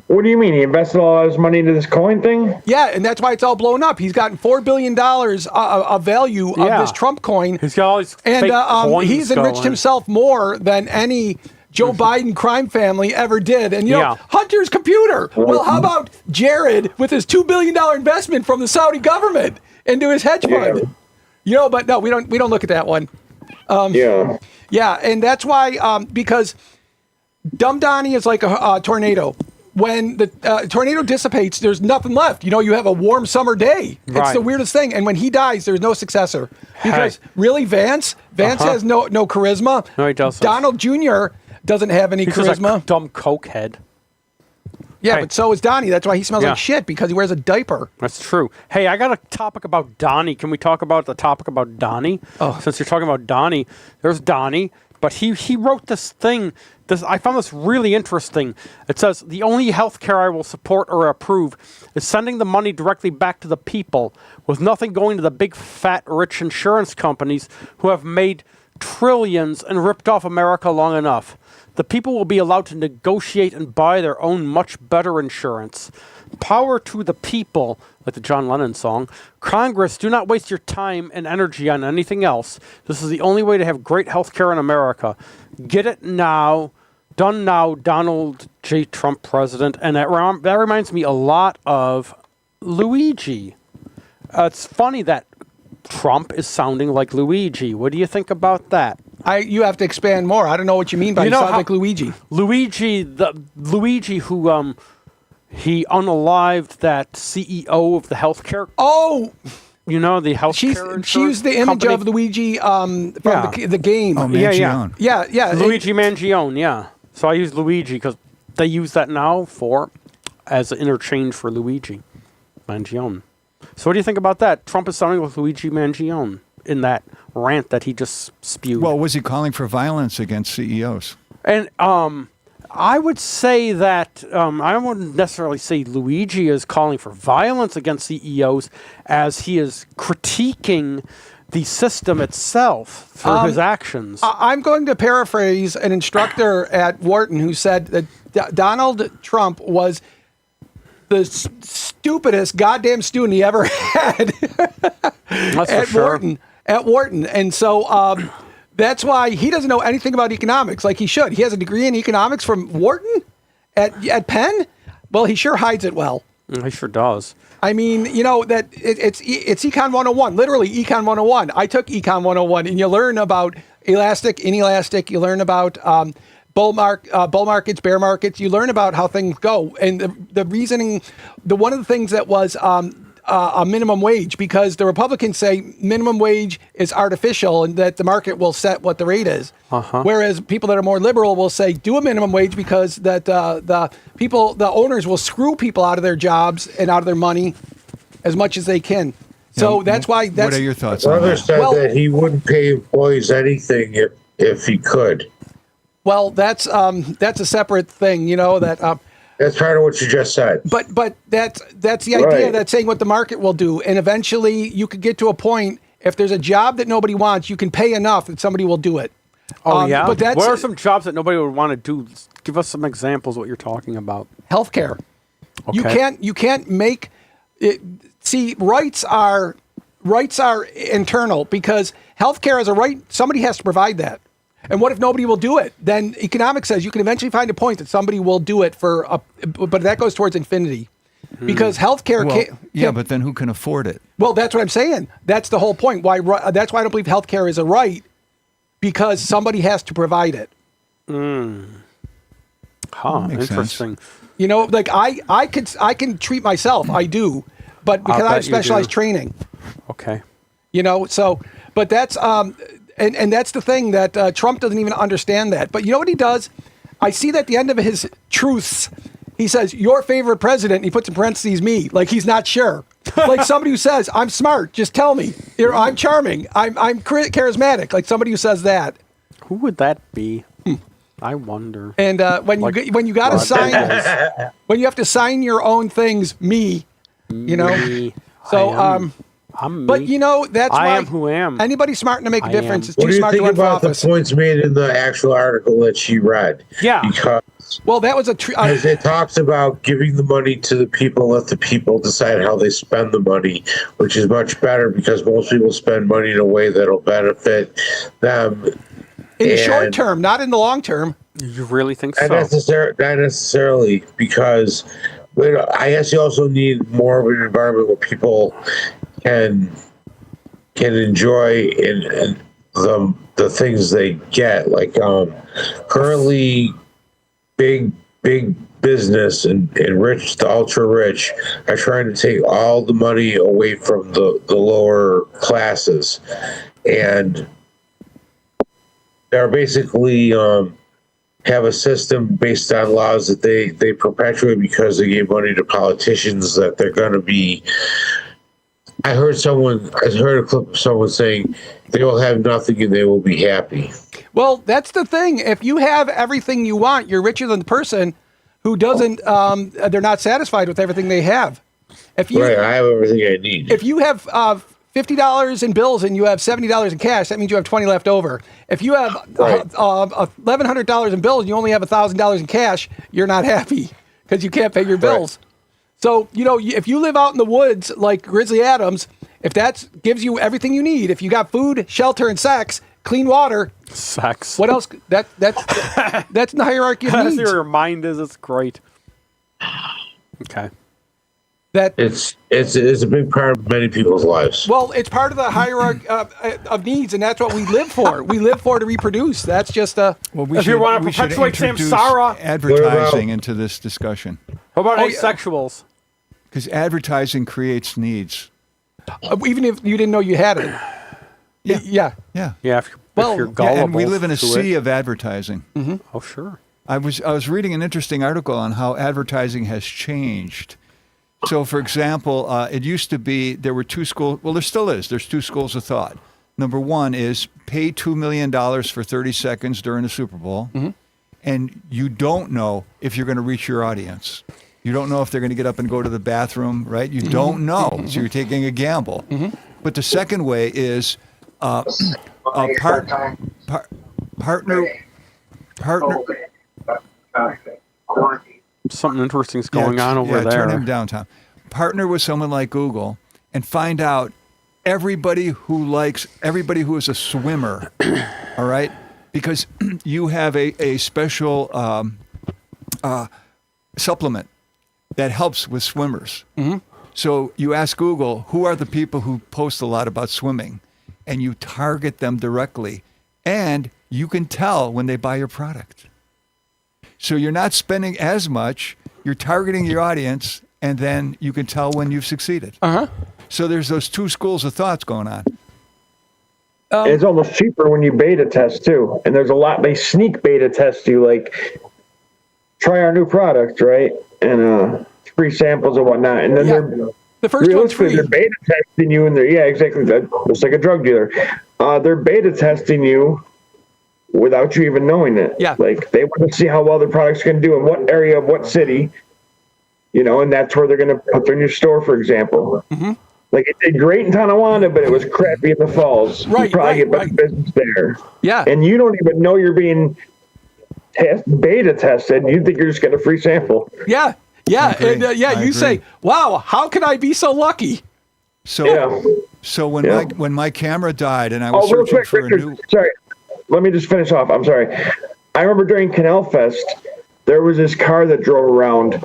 what do you mean? He invested all his money into this coin thing? Yeah, and that's why it's all blown up. He's gotten $4 billion of value of this Trump coin. He's got all these and fake coins he's enriched going. himself more than any Joe Biden crime family ever did. And, you know, Yeah. Hunter's computer. Well, how about Jared with his $2 billion investment from the Saudi government into his hedge fund? You know, but no, we don't look at that one. Yeah, and that's why, because Dumb Donnie is like a tornado. When the tornado dissipates, there's nothing left. You know, you have a warm summer day. It's Right. the weirdest thing. And when he dies, there's no successor. Because really, Vance has no charisma. No, he doesn't. Donald Jr. doesn't have any He's charisma. just a dumb cokehead. Yeah, Hey. but so is Donnie. That's why he smells Yeah. like shit, because he wears a diaper. That's true. Hey, I got a topic about Donnie. Can we talk about the topic about Donnie? Oh. Since you're talking about Donnie, there's Donnie, but he wrote this thing. I found this really interesting. It says, the only health care I will support or approve is sending the money directly back to the people, with nothing going to the big, fat, rich insurance companies who have made trillions and ripped off America long enough. The people will be allowed to negotiate and buy their own much better insurance. Power to the people, like the John Lennon song. Congress, do not waste your time and energy on anything else. This is the only way to have great health care in America. Get it now. Done now, Donald J. Trump president. And that reminds me a lot of Luigi. It's funny that Trump is sounding like Luigi. What do you think about that? You have to expand more. I don't know what you mean by You he know sounds how- like Luigi. Luigi who he unalived that CEO of the healthcare. Oh, You know, the healthcare she insurance used the image company. of Luigi from Yeah. the game. Oh, Yeah, yeah. Mangione. Yeah. Luigi Mangione, yeah. So I use Luigi because they use that now as an interchange for Luigi Mangione. So what do you think about that? Trump is sounding like Luigi Mangione in that rant that he just spewed. Well, was he calling for violence against CEOs? And I would say that I wouldn't necessarily say Luigi is calling for violence against CEOs, as he is critiquing the system itself through his actions. I'm going to paraphrase an instructor at Wharton who said that Donald Trump was the stupidest goddamn student he ever had That's for at sure. Wharton. And so that's why he doesn't know anything about economics like he should. He has a degree in economics from Wharton at Penn. Well, he sure hides it well. He sure does. I mean, you know, that it's Econ 101, literally Econ 101. I took Econ 101, and you learn about elastic, inelastic. You learn about bull markets, bear markets. You learn about how things go. And the reasoning, one of the things that was a minimum wage, because the Republicans say minimum wage is artificial and that the market will set what the rate is. Whereas people that are more liberal will say do a minimum wage because that the owners will screw people out of their jobs and out of their money as much as they can. So Yeah, that's why. What are your thoughts on Brother that? said Well- that he wouldn't pay employees anything if he could. Well, that's a separate thing, you know, that. That's part of what you just said. But that's the idea, Right. that's saying what the market will do, and eventually you could get to a point if there's a job that nobody wants, you can pay enough that somebody will do it. Oh yeah. But that's what are some jobs that nobody would want to do? Give us some examples of what you're talking about. healthcare. Okay. You can't make it. See, rights are internal because healthcare is a right. Somebody has to provide that. And what if nobody will do it? Then economics says you can eventually find a point that somebody will do it but that goes towards infinity. Because healthcare can't. But then who can afford it? Well, that's what I'm saying. That's the whole point. That's why I don't believe healthcare is a right, because somebody has to provide it. Makes Interesting. sense. You know, like I can treat myself. I do, but because I bet have you specialized do. training. Okay. You know, so but that's and that's the thing that Trump doesn't even understand that. But you know what he does? I see that at the end of his truths, he says, "Your favorite president," and he puts in parentheses me, like he's not sure. Like somebody who says, "I'm smart, just tell me." I'm charming. I'm charismatic. Like somebody who says that. Who would that be? I wonder. And when you got to sign, when you have to sign your own things, me, you know. Me. So I'm me. but you know that's I why am who I am. anybody smart enough to make a I difference am. is What too do you smart to think run for about the office. points made in the actual article that she read? Yeah. Because Well, that was as it talks about giving the money to the people, let the people decide how they spend the money, which is much better because most people spend money in a way that'll benefit them. in the short and- term, not in the long term. You really think Not so? not necessarily, because I guess you also need more of an environment where people can enjoy and the things they get. Like currently, big business and rich, the ultra rich, are trying to take all the money away from the lower classes, and they're basically have a system based on laws that they perpetuate because they gave money to politicians that they're going to be. I heard a clip of someone saying they will have nothing and they will be happy. Well, that's the thing. If you have everything you want, you're richer than the person who doesn't. They're not satisfied with everything they have. If you Right, I have everything I need. if you have $50 in bills and you have $70 in cash, that means you have 20 left over. If you have Right. $1,100 in bills and you only have $1,000 in cash, you're not happy because you can't pay your bills. So, you know, if you live out in the woods like Grizzly Adams, if that gives you everything you need, if you got food, shelter, and sex, clean water, Sex. what else? That's in the hierarchy of That's needs. where your mind is. It's great. Okay. That It's a big part of many people's lives. well, it's part of the hierarchy of needs, and that's what we live for. We live for to reproduce. That's just Well, we If you should, wanna we should perpetuate introduce samsara- advertising into this discussion How about Oh, yeah. asexuals? because advertising creates needs. even if you didn't know you had it. Yeah. Yeah. Yeah. Yeah. If Well, you're yeah, gullible. Yeah, and we live in a to sea it. of advertising. Oh, sure. I was reading an interesting article on how advertising has changed. So, for example, it used to be there were two schools. Well, there still is. There's two schools of thought. Number one is pay $2 million for 30 seconds during the Super Bowl, and you don't know if you're going to reach your audience. You don't know if they're going to get up and go to the bathroom, right? You don't know. So you're taking a gamble. But the second way is partner. Something interesting's going Yeah, on over there. Turn him down, Tom. Partner with someone like Google and find out everybody who is a swimmer, all right? Because you have a special supplement that helps with swimmers. So you ask Google, who are the people who post a lot about swimming? And you target them directly. And you can tell when they buy your product. So you're not spending as much, you're targeting your audience, and then you can tell when you've succeeded. So there's those two schools of thoughts going on. It's almost cheaper when you beta test too. And there's a lot, they sneak beta test you, like try our new product, right? And free samples and whatnot. And then Yeah. they're The first one's realistically, free. they're beta testing you, and exactly. It's like a drug dealer. They're beta testing you without you even knowing it. Yeah. Like they want to see how well their product's going to do in what area of what city, you know, and that's where they're going to put their new store, for example. Like it did great in Tonawanda, but it was crappy in the Falls. Right, You probably get better right. business there. Yeah. And you don't even know you're being beta tested. You think you're just getting a free sample. Yeah. Yeah. agree. And yeah, I you agree. say, wow, how can I be so lucky? So, Yeah. so when Yeah. my camera died and I Oh, was real searching quick, for a Richard. new, Sorry. Let me just finish off. I'm sorry. I remember during Canal Fest, there was this car that drove around,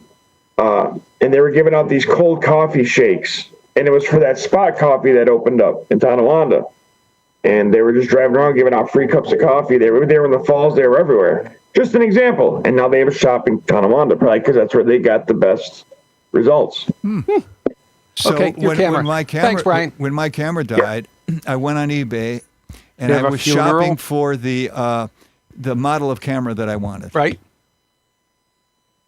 and they were giving out these cold coffee shakes. And it was for that Spot Coffee that opened up in Tonawanda. And they were just driving around giving out free cups of coffee. They were in the Falls. They were everywhere. Just an example. And now they have a shop in Tonawanda, probably because that's where they got the best results. so Okay, your camera. when my camera, Thanks, Brian. when my camera died, I went on eBay and You I have a was funeral? shopping for the model of camera that I wanted. Right.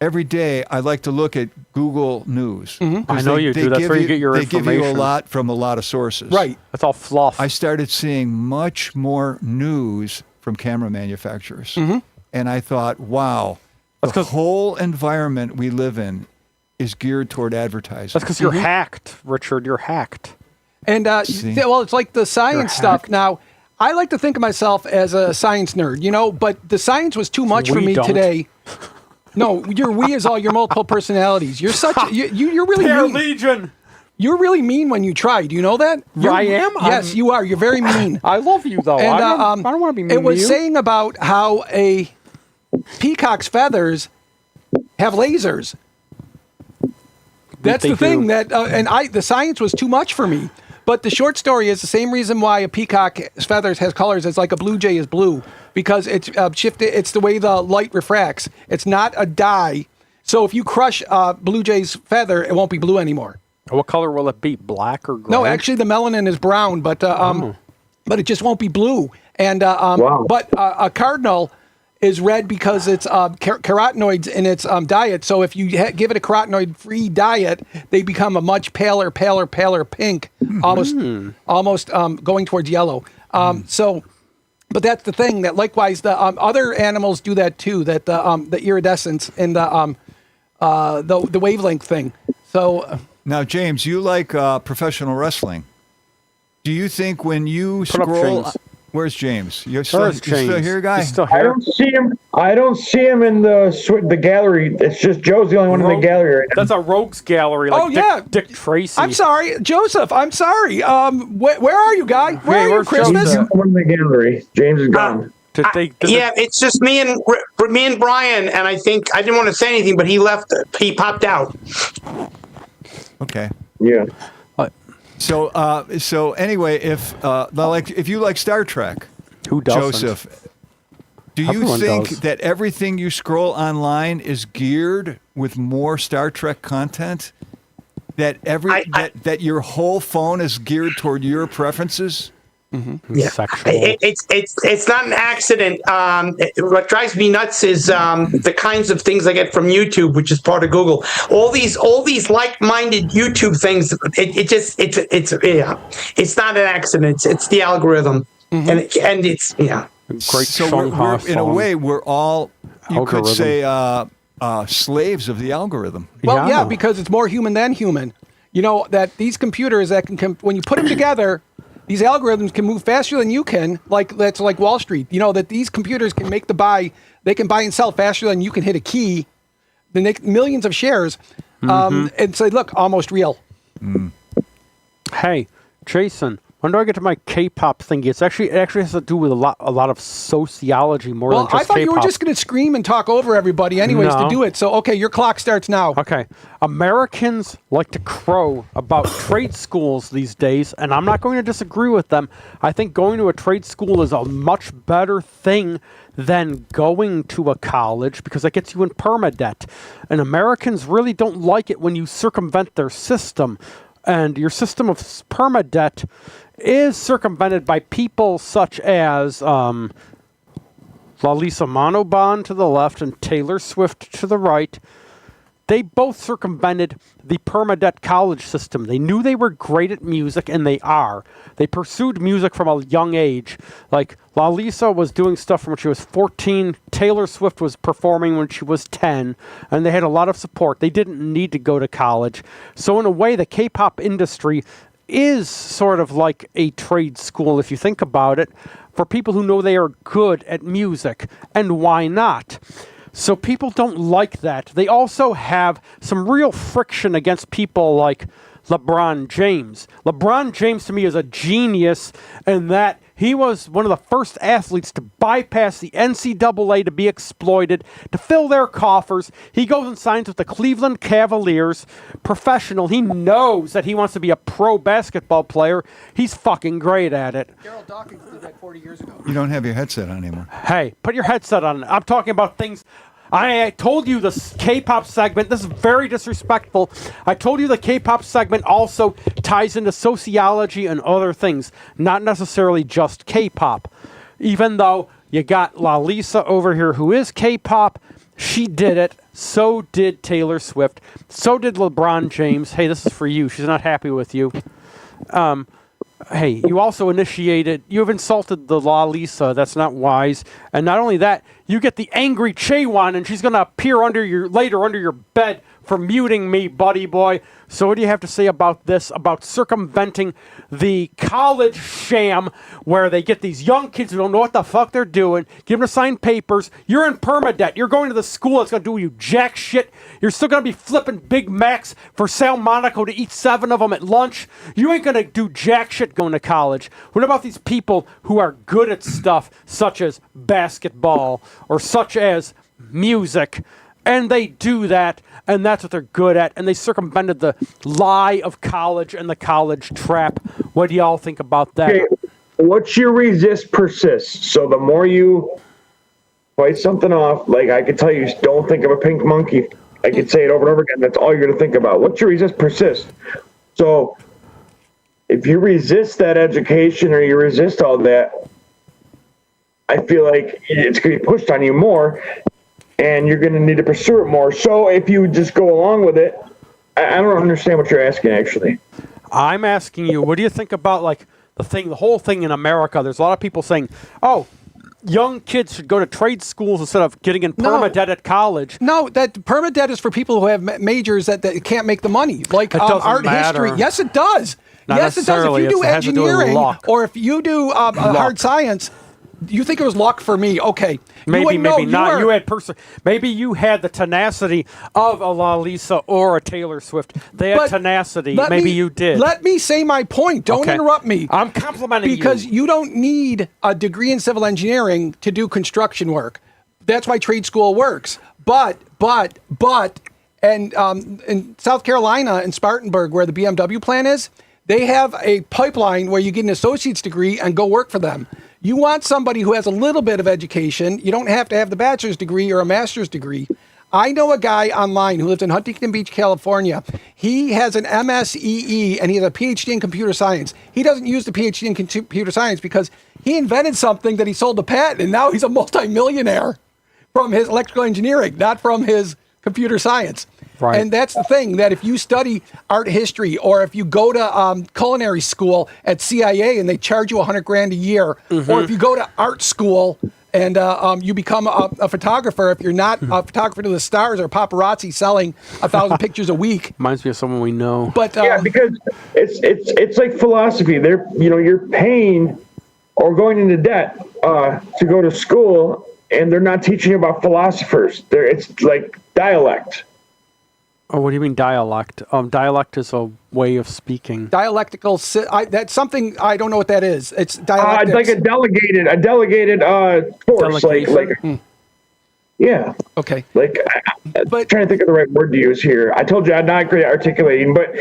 Every day, I like to look at Google News. 'Cause I know you do. That's give where you get your They give you a information. lot from a lot of sources. Right. That's all fluff. I started seeing much more news from camera manufacturers. And I thought, wow, That's the 'cause- whole environment we live in is geared toward advertising. That's because you're hacked, Richard. You're hacked. And See? well, it's like the science stuff. Now, I like to think of myself as a science nerd, but the science was too much for We me don't. today. No, we is all your multiple personalities. You're such you're really Pair mean. Legion. You're really mean when you try. Do you know that? I am? Yes, you are. You're very mean. I love you though. And I don't want to be mean it was to you. saying about how a peacock's feathers have lasers. That's They the thing do. that, the science was too much for me. But the short story is the same reason why a peacock's feathers has colors as like a blue jay is blue, because it's shifted. It's the way the light refracts. It's not a dye. So if you crush blue jay's feather, it won't be blue anymore. What color will it be? Black or gray? No, actually, the melanin is brown, but it just won't be blue. And Wow. but a cardinal is red because it's carotenoids in its diet. So if you give it a carotenoid-free diet, they become a much paler pink, almost going towards yellow. So, but that's the thing that likewise the other animals do that too. That the iridescence and the wavelength thing. So. Now, James, you like professional wrestling. Do you think when you Put up scroll... James. Where's James? You're Where's still James? here, guy? He's still I here. don't see him. I don't see him in the gallery. It's just Joe's the only one in the gallery right now. That's a rogues gallery. Like Oh, yeah. Dick Tracy. I'm sorry, Joseph. I'm sorry. Where are you, guy? Where Hey, are you, where's Christmas? He's the only one in the gallery. James is gone. Yeah, it's just me and Brian, and I think I didn't want to say anything, but he left. He popped out. Okay. Yeah. So anyway, if you like Star Trek, Who doesn't? Joseph, do you Everyone think does. that everything you scroll online is geared with more Star Trek content? That that your whole phone is geared toward your preferences? Yeah, Sexual. it's not an accident. What drives me nuts is the kinds of things I get from YouTube, which is part of Google. All these like-minded YouTube things. It's not an accident. It's the algorithm, and it's Great So Chung Ha we're in a song. way we're all, you could Algorithm. say, slaves of the algorithm. Well, yeah, Yeah. because it's more human than human. You know that these computers that can when you put them together, these algorithms can move faster than you can. That's like Wall Street. You know that these computers can make the buy. They can buy and sell faster than you can hit a key. They make millions of shares, and say, look, almost real. Hey, Jason, when do I get to my K-pop thingy? It actually has to do with a lot of sociology more Well, than just I thought K-pop. you were just going to scream and talk over everybody, anyways, to No. do it. So, okay, your clock starts now. Okay. Americans like to crow about trade schools these days, and I'm not going to disagree with them. I think going to a trade school is a much better thing than going to a college because that gets you in permadebt. And Americans really don't like it when you circumvent their system. And your system of permadebt is circumvented by people such as Lalisa Manoband to the left and Taylor Swift to the right. They both circumvented the permadebt college system. They knew they were great at music, and they are. They pursued music from a young age. Like, Lalisa was doing stuff from when she was 14. Taylor Swift was performing when she was 10. And they had a lot of support. They didn't need to go to college. So in a way, the K-pop industry is sort of like a trade school, if you think about it, for people who know they are good at music. And why not? So people don't like that. They also have some real friction against people like LeBron James. LeBron James, to me, is a genius in that he was one of the first athletes to bypass the NCAA to be exploited, to fill their coffers. He goes and signs with the Cleveland Cavaliers, professional. He knows that he wants to be a pro basketball player. He's fucking great at it. Daryl Dawkins did that 40 years ago. You don't have your headset on anymore. Hey, put your headset on. I'm talking about things. I told you the K-pop segment. This is very disrespectful. I told you the K-pop segment also ties into sociology and other things, not necessarily just K-pop. Even though you got Lalisa over here who is K-pop, she did it. So did Taylor Swift. So did LeBron James. Hey, this is for you. She's not happy with you. Hey, you also you have insulted the Lalisa. That's not wise. And not only that, you get the angry Chaewon, and she's going to appear under your bed for muting me, buddy boy. So what do you have to say about this, about circumventing the college sham where they get these young kids who don't know what the fuck they're doing, give them to sign papers. You're in permadebt. You're going to the school that's going to do you jack shit. You're still going to be flipping Big Macs for Sal Monaco to eat 7 of them at lunch. You ain't going to do jack shit going to college. What about these people who are good at stuff such as basketball or such as music? And they do that, and that's what they're good at, and they circumvented the lie of college and the college trap. What do y'all think about that? Okay, what you resist persists. So the more you fight something off, like I could tell you, don't think of a pink monkey. I could say it over and over again. That's all you're going to think about. What you resist persists. So if you resist that education or you resist all that, I feel like it's going to be pushed on you more. And you're going to need to pursue it more. So if you just go along with it, I don't understand what you're asking, actually. I'm asking you, what do you think about like the whole thing in America? There's a lot of people saying, oh, young kids should go to trade schools instead of getting in permadebt at college. No, that permadebt is for people who have majors that can't make the money, like art matter. history. Yes, it does. Not yes, it does. If you do it has to do with engineering luck. or if you do hard science, you think it was luck for me? Okay, maybe not. Maybe you had the tenacity of a Lalisa or a Taylor Swift. They had tenacity. Maybe you did. Let me say my point. Don't interrupt me. I'm complimenting because you don't need a degree in civil engineering to do construction work. That's why trade school works. But, and in South Carolina, in Spartanburg, where the BMW plant is, they have a pipeline where you get an associate's degree and go work for them. You want somebody who has a little bit of education. You don't have to have the bachelor's degree or a master's degree. I know a guy online who lives in Huntington Beach, California. He has an MSEE and he has a PhD in computer science. He doesn't use the PhD in computer science because he invented something that he sold a patent, and now he's a multimillionaire from his electrical engineering, not from his computer science. Right. And that's the thing, that if you study art history or if you go to culinary school at CIA and they charge you $100,000 a year, or if you go to art school and you become a photographer, if you're not a photographer to the stars or paparazzi selling 1,000 pictures a week. Reminds me of someone we know. But yeah, because it's like philosophy. You're paying or going into debt to go to school, and they're not teaching you about philosophers. It's like dialect. Oh, what do you mean dialect? Dialect is a way of speaking. Dialectical. That's something I don't know what that is. It's dialectics. Like a delegated force. Yeah. Okay. But trying to think of the right word to use here. I told you I'm not great at articulating, but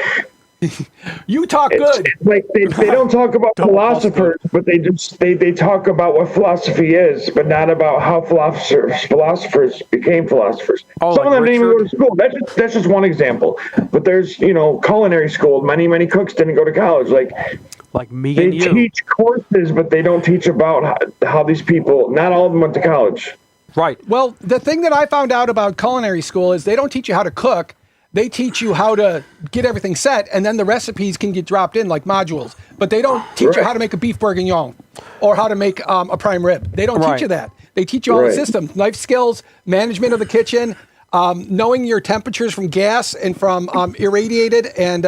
you talk good. It's like they don't talk about philosophers, but they talk about what philosophy is, but not about how philosophers became philosophers. Some of them didn't even go to school. That's just one example. But there's culinary school. Many cooks didn't go to college. Like me and you. They teach courses, but they don't teach about how these people. Not all of them went to college. Right. Well, the thing that I found out about culinary school is they don't teach you how to cook. They teach you how to get everything set, and then the recipes can get dropped in like modules. But they don't teach you how to make a beef bourguignon or how to make a prime rib. They don't teach you that. They teach you all the systems, knife skills, management of the kitchen, knowing your temperatures from gas and from irradiated, and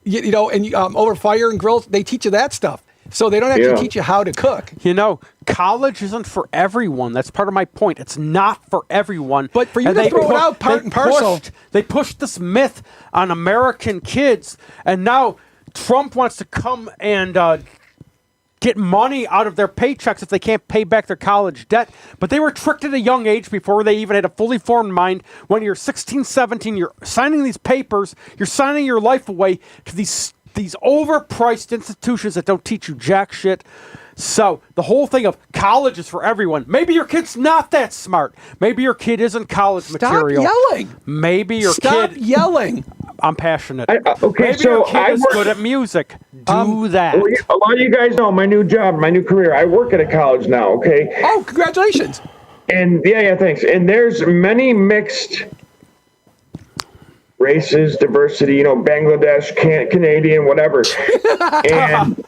and over fire and grills, they teach you that stuff. So they don't actually teach you how to cook. College isn't for everyone. That's part of my point. It's not for everyone. But for you to throw it out part and parcel. They pushed this myth on American kids, and now Trump wants to come and get money out of their paychecks if they can't pay back their college debt. But they were tricked at a young age before they even had a fully formed mind. When you're 16, 17, you're signing these papers, you're signing your life away to these overpriced institutions that don't teach you jack shit. So the whole thing of college is for everyone. Maybe your kid's not that smart. Maybe your kid isn't college material. Stop yelling. Maybe your Stop kid... yelling. I'm passionate. Okay, Maybe so your kid I is work- good at music. Do that. Well, a lot of you guys know my new job, my new career. I work at a college now, okay? Oh, congratulations. And yeah, thanks. And there's many mixed races, diversity, Bangladesh, Canadian, whatever. And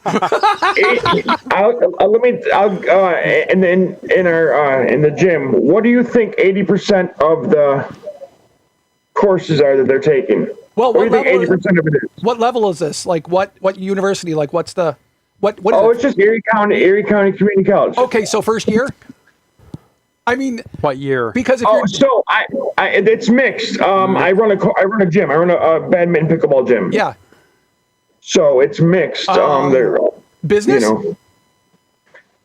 and then in the gym, what do you think 80% of the courses are that they're taking? Well, what do you think 80% of it is? What level is this? Like what university? Like what's the what? Oh, is it's just Erie County Community College. Okay, so first year. I mean, what year? Because if you're so it's mixed. I run a gym. I run a badminton pickleball gym. Yeah. So it's mixed. They're business.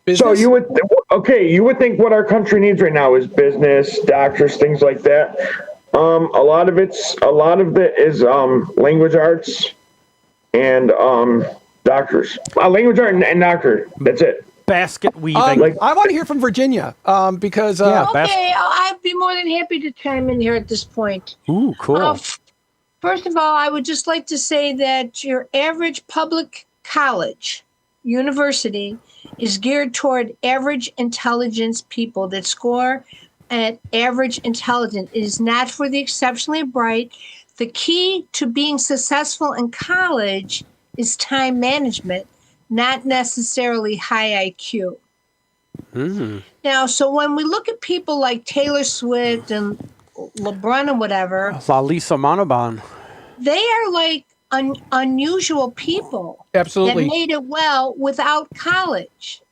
Business? So you would think what our country needs right now is business, doctors, things like that. A lot of it is language arts and doctors. Language art and doctor. That's it. Basket weaving. I want to hear from Virginia because Okay, I'd be more than happy to chime in here at this point. Ooh, cool. First of all, I would just like to say that your average public college, university, is geared toward average intelligence people that score at average intelligence. It is not for the exceptionally bright. The key to being successful in college is time management, not necessarily high IQ. Now, so when we look at people like Taylor Swift and LeBron and whatever, Lalisa Manoban, they are like unusual people. Absolutely. That made it well without college.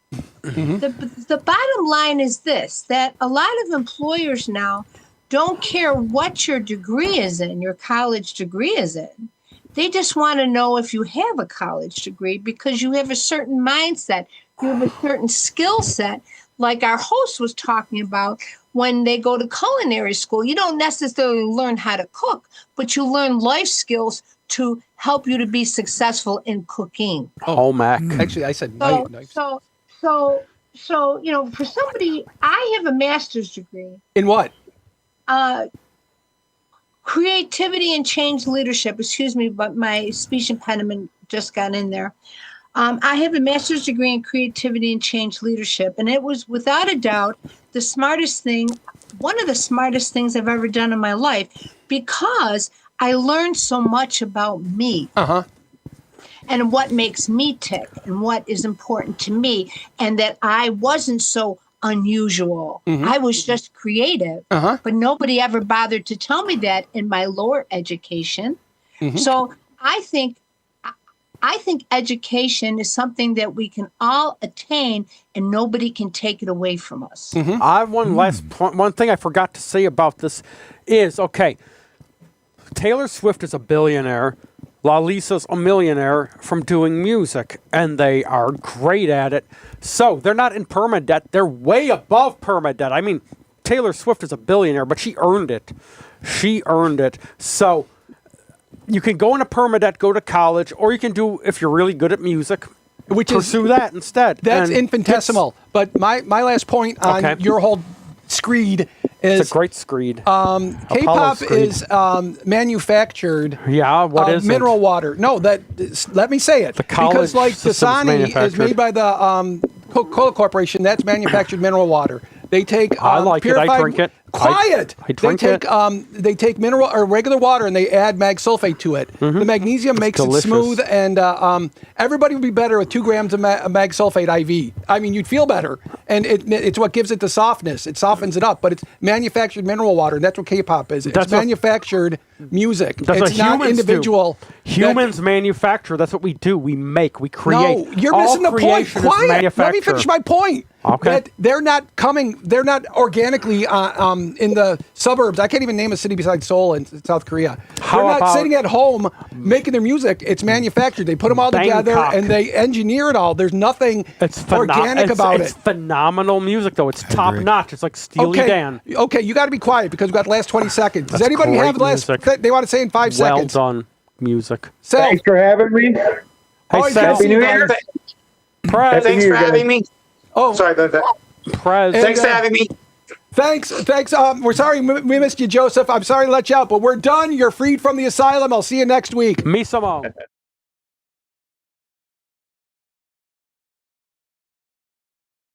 The bottom line is this, that a lot of employers now don't care what your degree is in, your college degree is in. They just want to know if you have a college degree because you have a certain mindset, you have a certain skill set, like our host was talking about. When they go to culinary school, you don't necessarily learn how to cook, but you learn life skills to help you to be successful in cooking. Oh, Mac. Actually, I said knife. So, for somebody, I have a master's degree. In what? Creativity and change leadership. Excuse me, but my speech impediment just got in there. I have a master's degree in creativity and change leadership, and it was without a doubt one of the smartest things I've ever done in my life, because I learned so much about me. And what makes me tick and what is important to me, and that I wasn't so unusual. I was just creative, but nobody ever bothered to tell me that in my lower education. So I think education is something that we can all attain, and nobody can take it away from us. I have one last point. One thing I forgot to say about this is, Taylor Swift is a billionaire. Lalisa's a millionaire from doing music, and they are great at it. So they're not in permadebt. They're way above permadebt. I mean, Taylor Swift is a billionaire, but she earned it. So you can go into permadebt, go to college, or you can do, if you're really good at music, pursue that instead. That's infinitesimal. But my last point on your whole screed is... It's a great screed. K-pop is manufactured... Yeah, what is mineral water. No, let me say it. The college because like system's Dasani is made by the Coca-Cola Corporation. That's manufactured mineral water. They take I like it. I drink it. Quiet. I drink it. They take mineral or regular water and they add mag sulfate to it. The magnesium makes delicious. it smooth, and everybody would be better with 2 grams of mag sulfate IV. I mean, you'd feel better, and it's what gives it the softness. It softens it up, but it's manufactured mineral water. And that's what K-pop is. It's That's what- manufactured music. That's it's what not humans individual. do. Humans manufacture. That's what we do. We make. We create. No, you're All missing the point. creation is Quiet. Let me manufacture. finish my point. Okay. That they're not organically in the suburbs. I can't even name a city besides Seoul in South Korea. How they're not about- sitting at home making their music. It's manufactured. They put them all together Bangkok. and they engineer it all. There's nothing It's organic about it's it. phenomenal music, though. It's top agree. notch. It's like Steely Dan. Okay, you got to be quiet because we've got the last 20 seconds. Does That's anybody great have the last? music. They want to say in 5 Well seconds. done music. Sal, Thanks for having me. Hey, Always Sal. good to see you guys. Prez. Thanks for Happy New Year, having me. Oh, Sorry about that. Prez. Thanks for having me. Thanks. We're sorry we missed you, Joseph. I'm sorry to let you out, but we're done. You're freed from the asylum. I'll see you next week. Me some.